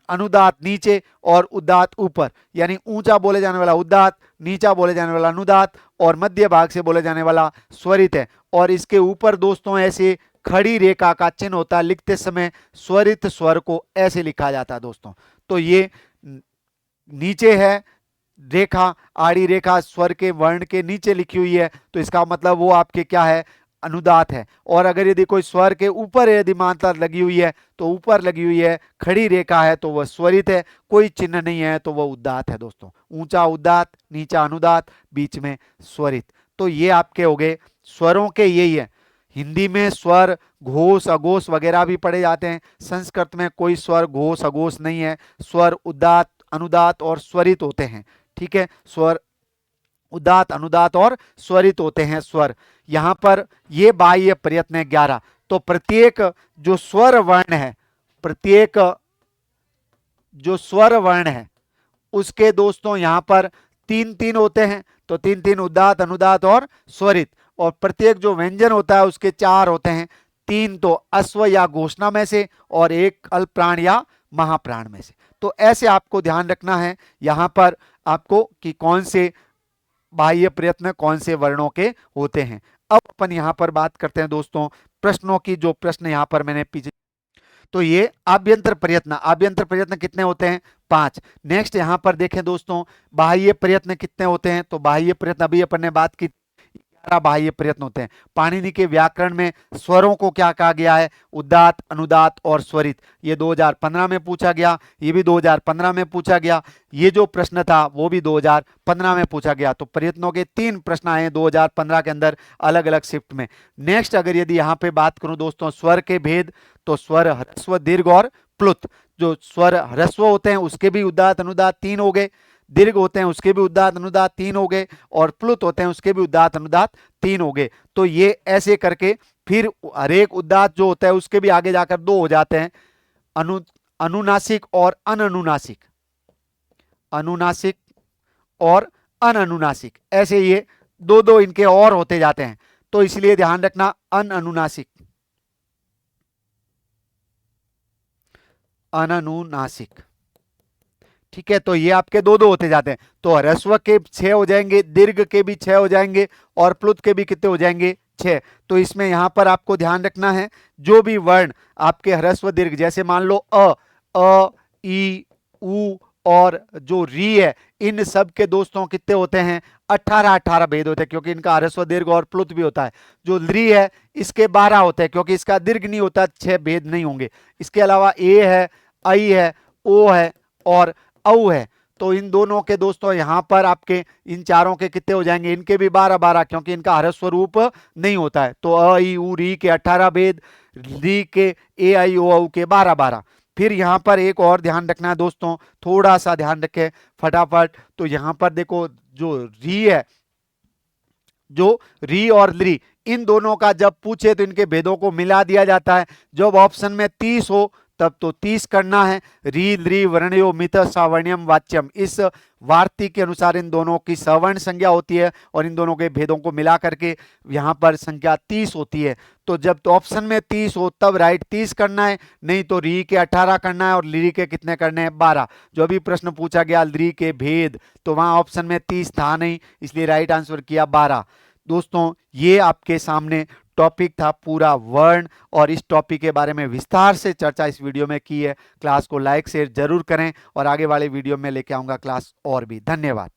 अनुदात नीचे और उदात ऊपर, यानी ऊंचा बोले जाने वाला उदात, नीचा बोले जाने वाला अनुदात और मध्य भाग से बोले जाने वाला स्वरित है। और इसके ऊपर दोस्तों ऐसे खड़ी रेखा का चिन्ह होता है, लिखते समय स्वरित स्वर को ऐसे लिखा जाता है दोस्तों। तो ये नीचे है रेखा, आड़ी रेखा स्वर के वर्ण के नीचे लिखी हुई है तो इसका मतलब वो आपके क्या है, अनुदात है। और अगर यदि कोई स्वर के ऊपर यदि मात्रा लगी हुई है तो ऊपर लगी हुई है खड़ी रेखा है तो वह स्वरित है, कोई चिन्ह नहीं है तो वह उदात है दोस्तों। ऊंचा उदात, नीचा अनुदात, बीच में स्वरित। तो ये आपके हो गए स्वरों के, यही है। हिंदी में स्वर घोष अघोष वगैरह भी पढ़े जाते हैं, संस्कृत में कोई स्वर घोष अघोष नहीं है, स्वर उदात अनुदात और स्वरित होते हैं। ठीक है, स्वर उदात अनुदात और स्वरित होते हैं स्वर। यहां पर ये बाह्य प्रयत्न है 11। तो प्रत्येक जो स्वर वर्ण है, प्रत्येक जो स्वर वर्ण है उसके दोस्तों यहाँ पर तीन तीन होते हैं, तो तीन तीन उदात्त, अनुदात्त और स्वरित। और प्रत्येक जो व्यंजन होता है उसके चार होते हैं, तीन तो अश्व या घोषणा में से और एक अल्प प्राण या महाप्राण में से। तो ऐसे आपको ध्यान रखना है यहाँ पर आपको कि कौन से बाह्य प्रयत्न कौन से वर्णों के होते हैं। अब अपन यहाँ पर बात करते हैं दोस्तों प्रश्नों की। जो प्रश्न यहाँ पर मैंने पीछे, तो ये आभ्यंतर प्रयत्न, आभ्यंतर प्रयत्न कितने होते हैं? 5। नेक्स्ट यहाँ पर देखें दोस्तों बाह्य प्रयत्न कितने होते हैं? तो बाह्य प्रयत्न अभी अपन ने बात की 11 बाह्य प्रयत्न होते हैं। पाणिनि के व्याकरण में स्वरों को क्या कहा गया है? उदात्त, अनुदात्त और स्वरित। ये 2015 में पूछा गया, ये भी 2015 में पूछा गया, ये जो प्रश्न था वो भी 2015 में पूछा गया। तो प्रयत्नों के 3 प्रश्न आए 2015 के अंदर अलग अलग शिफ्ट में। नेक्स्ट अगर यदि यहाँ पे बात करूं दोस्तों स्वर के भेद, तो स्वर ह्रस्व, दीर्घ और प्लुत। जो स्वर ह्रस्व होते हैं उसके भी उदात्त, अनुदात्त 3 हो गए, दीर्घ होते हैं उसके भी उदात्त, अनुदात्त 3 हो गए, और प्लुत होते हैं उसके भी उदात्त, अनुदात्त 3 हो गए। तो ये ऐसे करके फिर हर एक उदात्त जो होता है उसके भी आगे जाकर 2 हो जाते हैं, अनुनासिक और अननुनासिक, अनुनासिक और अननुनासिक, ऐसे ये दो दो इनके और होते जाते हैं। तो इसलिए ध्यान रखना अननुनासिक, अननुनासिक, ठीक है। तो ये आपके दो दो होते जाते हैं। तो ह्रस्व के 6 हो जाएंगे, दीर्घ के भी 6 हो जाएंगे, और प्लुत के भी कितने हो जाएंगे? 6। तो इसमें यहां पर आपको ध्यान रखना है जो भी वर्ण आपके ह्रस्व दीर्घ, जैसे मान लो अ, ई, उ और जो री है, इन सब के दोस्तों कितने होते हैं? 18 भेद होते हैं, क्योंकि इनका ह्रस्व दीर्घ और प्लुत भी होता है। जो ली है इसके 12 होते हैं, क्योंकि इसका दीर्घ नहीं होता, 6 भेद नहीं होंगे। इसके अलावा ए है, आई है, ओ है और औ है। तो इन दोनों के दोस्तों यहां पर आपके इन चारों के कितने हो जाएंगे? इनके भी 12-12, क्योंकि इनका ह्रस्व रूप नहीं होता है। तो अ, ई, उ, री के 18 भेद, ली के ए, आई, ओ, औ के 12-12। फिर यहां पर एक और ध्यान रखना है दोस्तों, थोड़ा सा ध्यान रखें फटाफट। तो यहां पर देखो जो री है, जो री और ली, इन दोनों का जब पूछे तो इनके भेदों को मिला दिया जाता है। जब ऑप्शन में 30 हो तब तो 30 करना है। री, ली, वर्णयो, मित, सावर्ण्यम, वाच्यम, इस वार्ती के अनुसार इन दोनों की सवर्ण संज्ञा होती है, और इन दोनों के भेदों को मिला करके यहाँ पर संख्या 30 होती है। तो जब तो ऑप्शन में 30 हो तब राइट 30 करना है, नहीं तो री के 18 करना है, और ली के कितने करने हैं? 12। जो अभी प्रश्न पूछा गया ली के भेद, तो वहां ऑप्शन में 30 था नहीं, इसलिए राइट आंसर किया 12। दोस्तों ये आपके सामने टॉपिक था पूरा वर्ण, और इस टॉपिक के बारे में विस्तार से चर्चा इस वीडियो में की है। क्लास को लाइक शेयर जरूर करें, और आगे वाले वीडियो में लेके आऊंगा क्लास और भी। धन्यवाद।